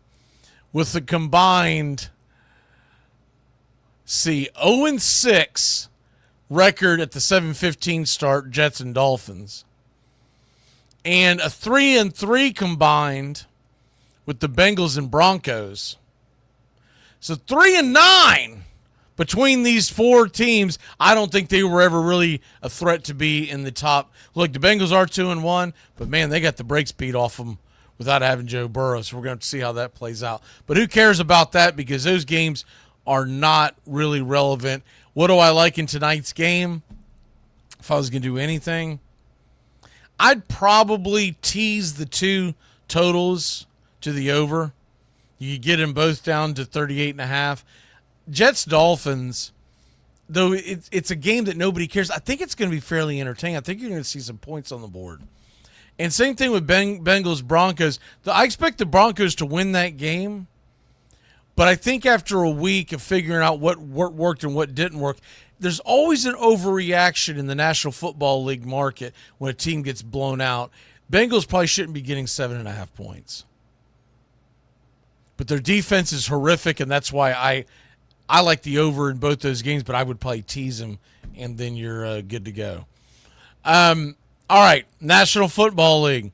Speaker 12: with the combined 0-6 record at the 7-15 start, Jets and Dolphins. And a 3-3 combined with the Bengals and Broncos. So 3-9 between these 4 teams. I don't think they were ever really a threat to be in the top. Look, the Bengals are 2-1, but man, they got the brakes beat off them without having Joe Burrow. So we're going to see how that plays out. But who cares about that, because those games are not really relevant. What do I like in tonight's game? If I was going to do anything, I'd probably tease the 2 totals to the over. You get them both down to 38.5. Jets-Dolphins, though it's a game that nobody cares, I think it's going to be fairly entertaining. I think you're going to see some points on the board. And same thing with Bengals-Broncos. I expect the Broncos to win that game, but I think after a week of figuring out what worked and what didn't work, there's always an overreaction in the National Football League market when a team gets blown out. Bengals probably shouldn't be getting 7.5 points. But their defense is horrific, and that's why I like the over in both those games, but I would probably tease them, and then you're good to go. All right, National Football League.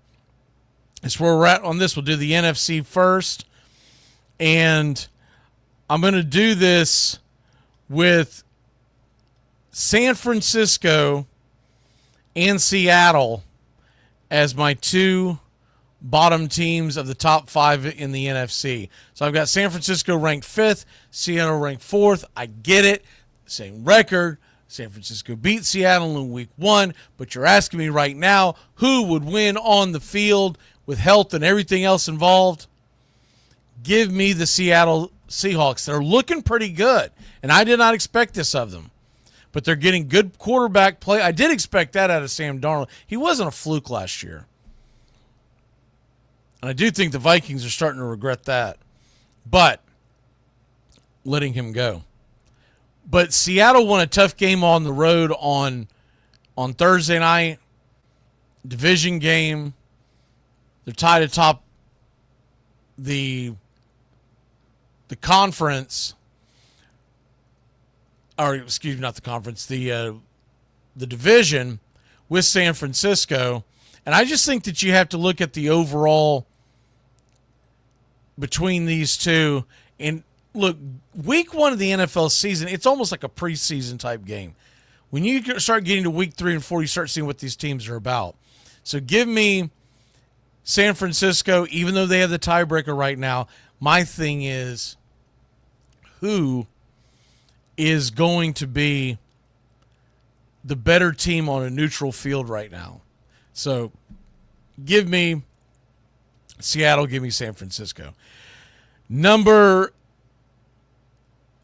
Speaker 12: That's where we're at on this. We'll do the NFC first, and I'm going to do this with San Francisco and Seattle as my 2 bottom teams of the top 5 in the NFC. So I've got San Francisco ranked 5th, Seattle ranked 4th. I get it. Same record. San Francisco beat Seattle in week 1, but you're asking me right now who would win on the field with health and everything else involved. Give me the Seattle Seahawks. They're looking pretty good, and I did not expect this of them. But they're getting good quarterback play. I did expect that out of Sam Darnold. He wasn't a fluke last year. And I do think the Vikings are starting to regret that. But letting him go. But Seattle won a tough game on the road on Thursday night. Division game. They're tied atop the conference. Or excuse me, not the conference. The division with San Francisco. And I just think that you have to look at the overall between these two. And look, week 1 of the NFL season, it's almost like a preseason type game. When you start getting to week 3 and 4, you start seeing what these teams are about. So give me San Francisco, even though they have the tiebreaker right now. My thing is, who is going to be the better team on a neutral field right now? So give me Seattle, give me San Francisco. Number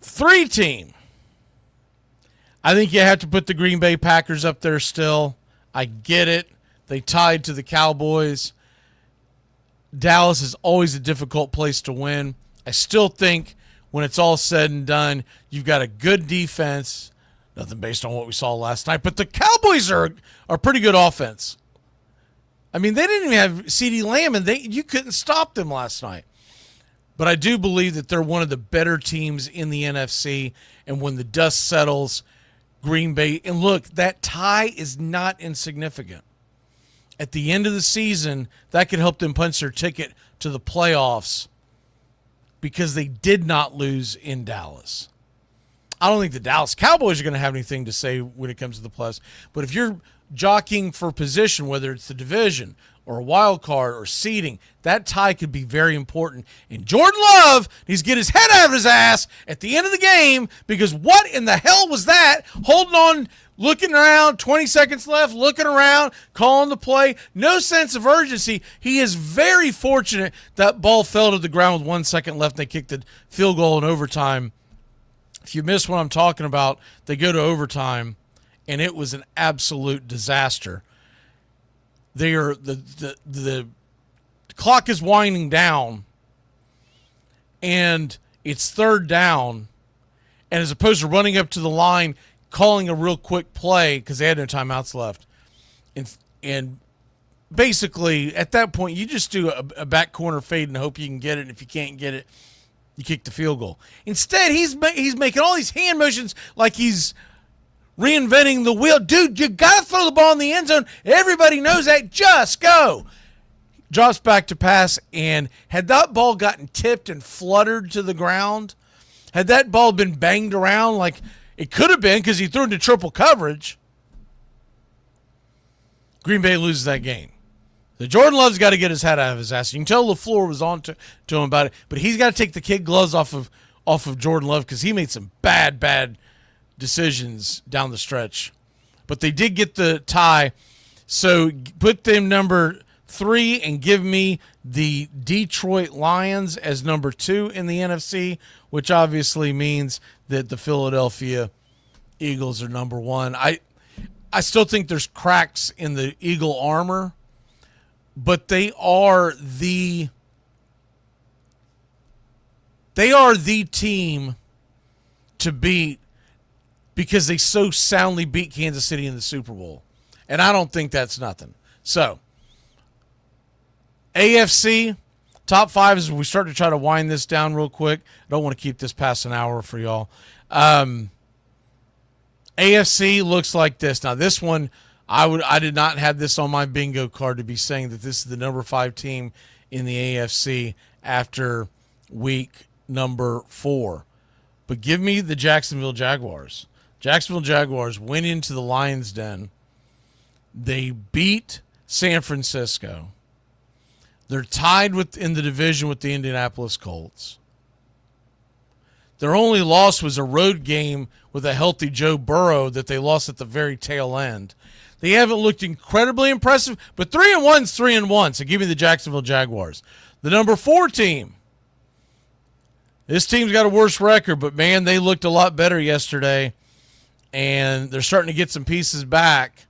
Speaker 12: 3 team. I think you have to put the Green Bay Packers up there still. I get it. They tied to the Cowboys. Dallas is always a difficult place to win. I still think when it's all said and done, you've got a good defense. Nothing based on what we saw last night. But the Cowboys are a pretty good offense. I mean, they didn't even have CeeDee Lamb, and you couldn't stop them last night. But I do believe that they're one of the better teams in the NFC. And when the dust settles, Green Bay, and look, that tie is not insignificant. At the end of the season, that could help them punch their ticket to the playoffs because they did not lose in Dallas. I don't think the Dallas Cowboys are going to have anything to say when it comes to the playoffs. But if you're jockeying for position, whether it's the division or a wild card or seeding, that tie could be very important. And Jordan Love needs to get his head out of his ass at the end of the game, because what in the hell was that? Holding on, looking around, 20 seconds left, looking around, calling the play. No sense of urgency. He is very fortunate that ball fell to the ground with 1 second left. They kicked the field goal in overtime. If you miss what I'm talking about, they go to overtime, and it was an absolute disaster. They are the clock is winding down, and it's 3rd down, and as opposed to running up to the line, calling a real quick play because they had no timeouts left, and basically at that point you just do a back corner fade and hope you can get it. And if you can't get it, you kick the field goal. Instead, he's making all these hand motions like he's reinventing the wheel. Dude, you got to throw the ball in the end zone. Everybody knows that. Just go. Drops back to pass, and had that ball gotten tipped and fluttered to the ground, had that ball been banged around like it could have been because he threw into triple coverage, Green Bay loses that game. The Jordan Love's got to get his head out of his ass. You can tell LaFleur was on to him about it, but he's got to take the kid gloves off of Jordan Love because he made some bad decisions down the stretch. But they did get the tie, so put them number 3 and give me the Detroit Lions as number 2 in the NFC, which obviously means that the Philadelphia Eagles are number 1. I still think there's cracks in the Eagle armor, but they are the team to beat because they so soundly beat Kansas City in the Super Bowl. And I don't think that's nothing. So, AFC, top 5 as we start to try to wind this down real quick. I don't want to keep this past an hour for y'all. AFC looks like this. Now, this one, I did not have this on my bingo card to be saying that this is the number 5 team in the AFC after week number 4. But give me the Jacksonville Jaguars. Jacksonville Jaguars went into the Lions' Den. They beat San Francisco. They're tied in the division with the Indianapolis Colts. Their only loss was a road game with a healthy Joe Burrow that they lost at the very tail end. They haven't looked incredibly impressive, but 3-1 is 3-1, so give me the Jacksonville Jaguars. The number 4 team. This team's got a worse record, but, man, they looked a lot better yesterday, and they're starting to get some pieces back.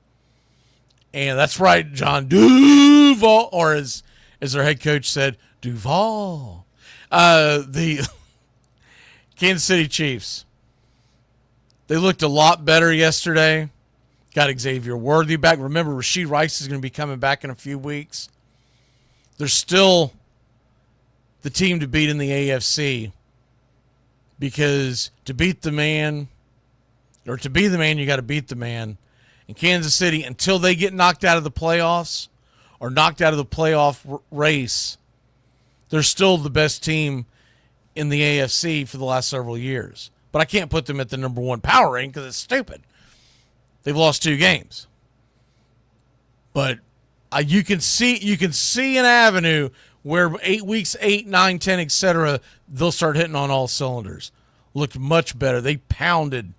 Speaker 12: And that's right, John Duval, or as their head coach said, Duval. Kansas City Chiefs. They looked a lot better yesterday. Got Xavier Worthy back. Remember, Rashee Rice is going to be coming back in a few weeks. They're still the team to beat in the AFC because to beat the man, or to be the man, you got to beat the man. In Kansas City, until they get knocked out of the playoffs or knocked out of the playoff race, they're still the best team in the AFC for the last several years. But I can't put them at the number one power ranking because it's stupid. They've lost 2 games. But you can see an avenue where 8 weeks, 8, 9, 10, etc., they'll start hitting on all cylinders. Looked much better. They pounded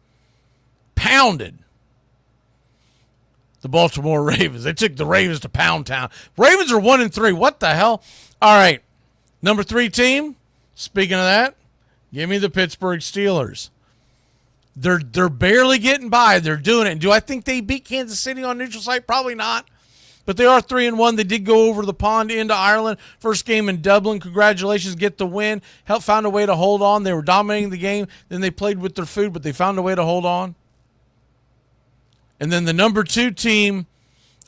Speaker 12: the Baltimore Ravens. They took the Ravens to Pound Town. Ravens are 1-3. What the hell? All right. Number 3 team. Speaking of that, give me the Pittsburgh Steelers. They're barely getting by. They're doing it. And do I think they beat Kansas City on neutral site? Probably not. But they are 3-1. They did go over the pond into Ireland. First game in Dublin. Congratulations. Get the win. Found a way to hold on. They were dominating the game. Then they played with their food, but they found a way to hold on. And then the number 2 team,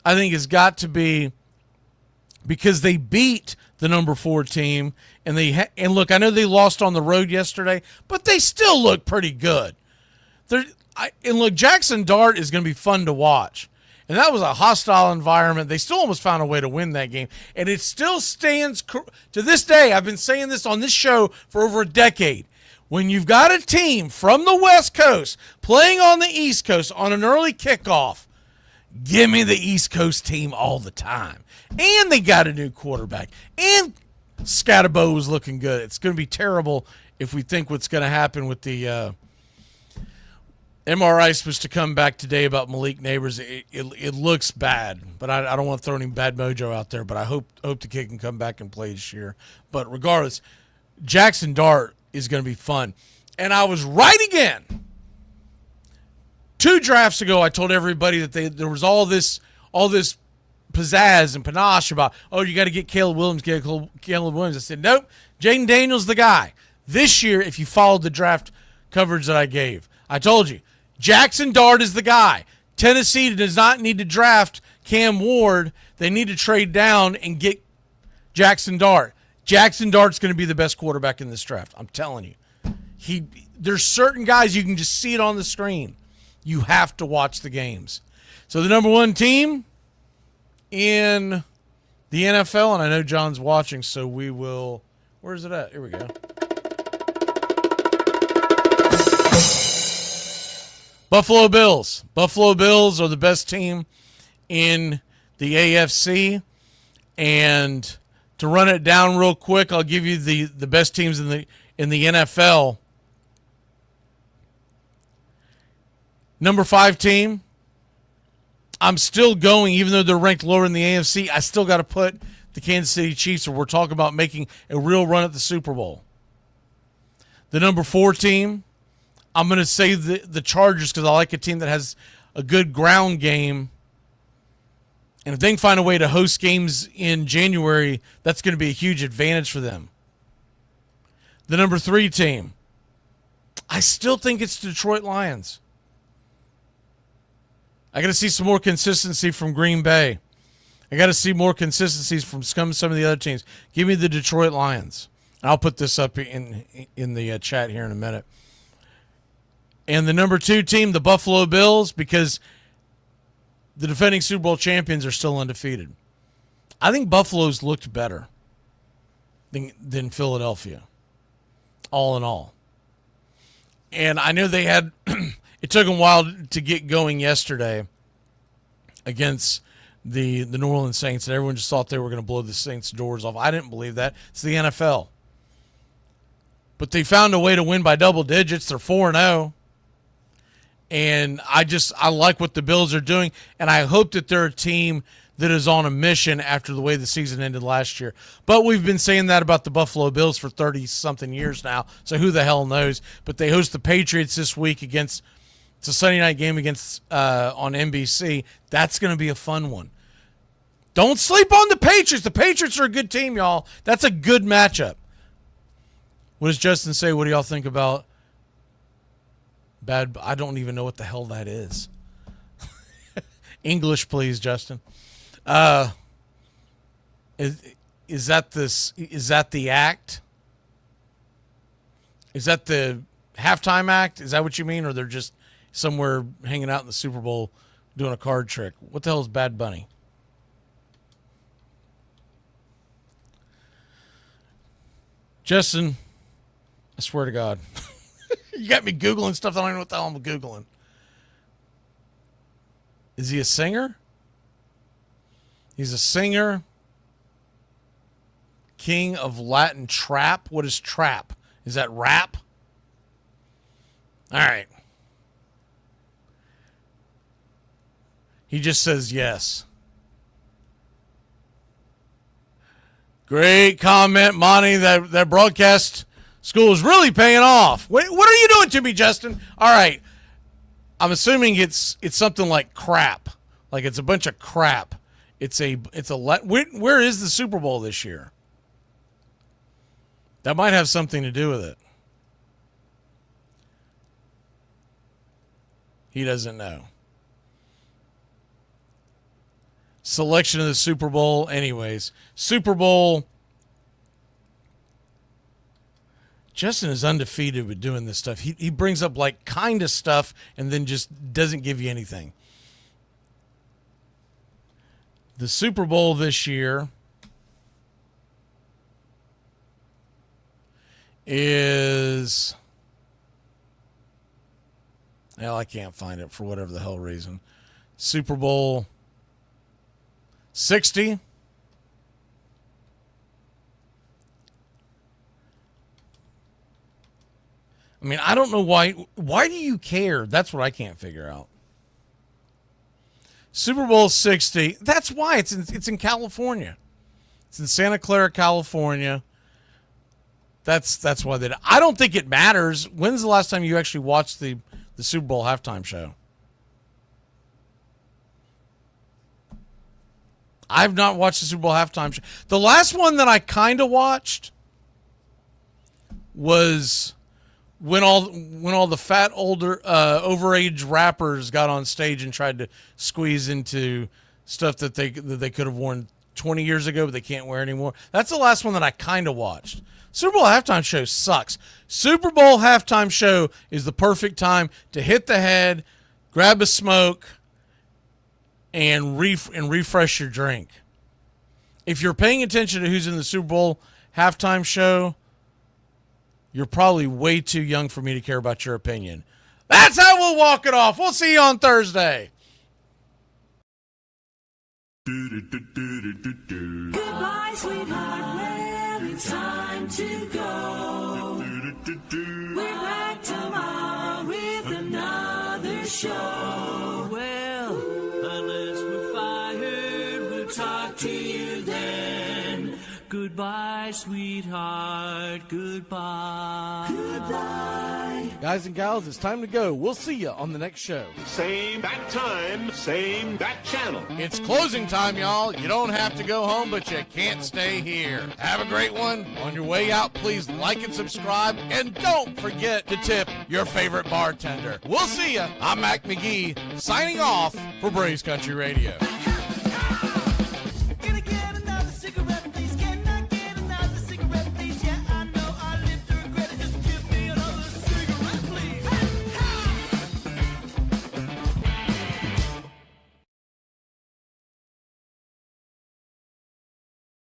Speaker 12: I think, has got to be, because they beat the number 4 team. And look, I know they lost on the road yesterday, but they still look pretty good. And look, Jackson Dart is going to be fun to watch. And that was a hostile environment. They still almost found a way to win that game. And it still stands to this day. I've been saying this on this show for over a decade. When you've got a team from the West Coast playing on the East Coast on an early kickoff, give me the East Coast team all the time. And they got a new quarterback. And Scatterbo was looking good. It's going to be terrible if we think what's going to happen with the MRI supposed to come back today about Malik Neighbors. It looks bad, but I don't want to throw any bad mojo out there, but I hope the kid can come back and play this year. But regardless, Jackson Dart is going to be fun. And I was right again. 2 drafts ago, I told everybody that there was all this pizzazz and panache about, oh, you got to get Caleb Williams, I said, nope, Jaden Daniels the guy. This year, if you followed the draft coverage that I gave, I told you, Jackson Dart is the guy. Tennessee does not need to draft Cam Ward. They need to trade down and get Jackson Dart. Jackson Dart's going to be the best quarterback in this draft. I'm telling you. There's certain guys you can just see it on the screen. You have to watch the games. So the number 1 team in the NFL, and I know John's watching, so we will. Where's it at? Here we go. Buffalo Bills. Buffalo Bills are the best team in the AFC. And to run it down real quick, I'll give you the best teams in the NFL. Number 5 team. I'm still going, even though they're ranked lower in the AFC, I still got to put the Kansas City Chiefs, or we're talking about making a real run at the Super Bowl. The number 4 team, I'm going to say the Chargers, because I like a team that has a good ground game. And if they can find a way to host games in January, that's going to be a huge advantage for them. The number 3 team, I still think it's the Detroit Lions. I got to see some more consistency from Green Bay. I got to see more consistencies from some of the other teams. Give me the Detroit Lions. I'll put this up in the chat here in a minute. And the number 2 team, the Buffalo Bills, because the defending Super Bowl champions are still undefeated. I think Buffalo's looked better than Philadelphia, all in all. And I know they had it took them a while to get going yesterday against the New Orleans Saints, and everyone just thought they were going to blow the Saints' doors off. I didn't believe that. It's the NFL. But they found a way to win by double digits. They're 4-0. And I like what the Bills are doing, and I hope that they're a team that is on a mission after the way the season ended last year. But we've been saying that about the Buffalo Bills for 30-something years now, so who the hell knows? But they host the Patriots this week it's a Sunday night game against on NBC. That's going to be a fun one. Don't sleep on the Patriots. The Patriots are a good team, y'all. That's a good matchup. What does Justin say? What do y'all think about Bad. I don't even know what the hell that is. English, please, Justin. Is that this? Is that the act? Is that the halftime act? Is that what you mean, or they're just somewhere hanging out in the Super Bowl doing a card trick? What the hell is Bad Bunny? Justin, I swear to God. You got me Googling stuff that I don't know what the hell I'm Googling. Is he a singer? He's a singer. King of Latin trap. What is trap? Is that rap? All right. He just says yes. Great comment, Monty. That broadcast school is really paying off. What are you doing to me, Justin? All right. I'm assuming it's something like crap. Like it's a bunch of crap. Where is the Super Bowl this year? That might have something to do with it. He doesn't know. Selection of the Super Bowl. Anyways, Super Bowl. Justin is undefeated with doing this stuff. He brings up like kind of stuff and then just doesn't give you anything. The Super Bowl this year is... Well, I can't find it for whatever the hell reason. Super Bowl 60. I mean, I don't know why. Why do you care? That's what I can't figure out. Super Bowl 60. That's why it's in California. It's in Santa Clara, California. That's why they. I don't think it matters. When's the last time you actually watched the Super Bowl halftime show? I've not watched the Super Bowl halftime show. The last one that I kind of watched was when all the fat older overage rappers got on stage and tried to squeeze into stuff that they could have worn 20 years ago but they can't wear anymore. That's the last one that I kind of watched. Super Bowl halftime show sucks. Super Bowl halftime show is the perfect time to hit the head, grab a smoke, and refresh your drink. If you're paying attention to who's in the Super Bowl halftime show, you're probably way too young for me to care about your opinion. That's how we'll walk it off. We'll see you on Thursday.
Speaker 3: Goodbye, sweetheart. Well, it's time to go. We're back tomorrow with another show. Well, unless we're fired, we'll talk to you then. Goodbye, sweetheart. Goodbye. Goodbye.
Speaker 12: Guys and gals, it's time to go. We'll see you on the next show.
Speaker 2: Same bat time, same bat channel.
Speaker 12: It's closing time, y'all. You don't have to go home, but you can't stay here. Have a great one. On your way out, please like and subscribe. And don't forget to tip your favorite bartender. We'll see you. I'm Mac Magee, signing off for Braves Country Radio.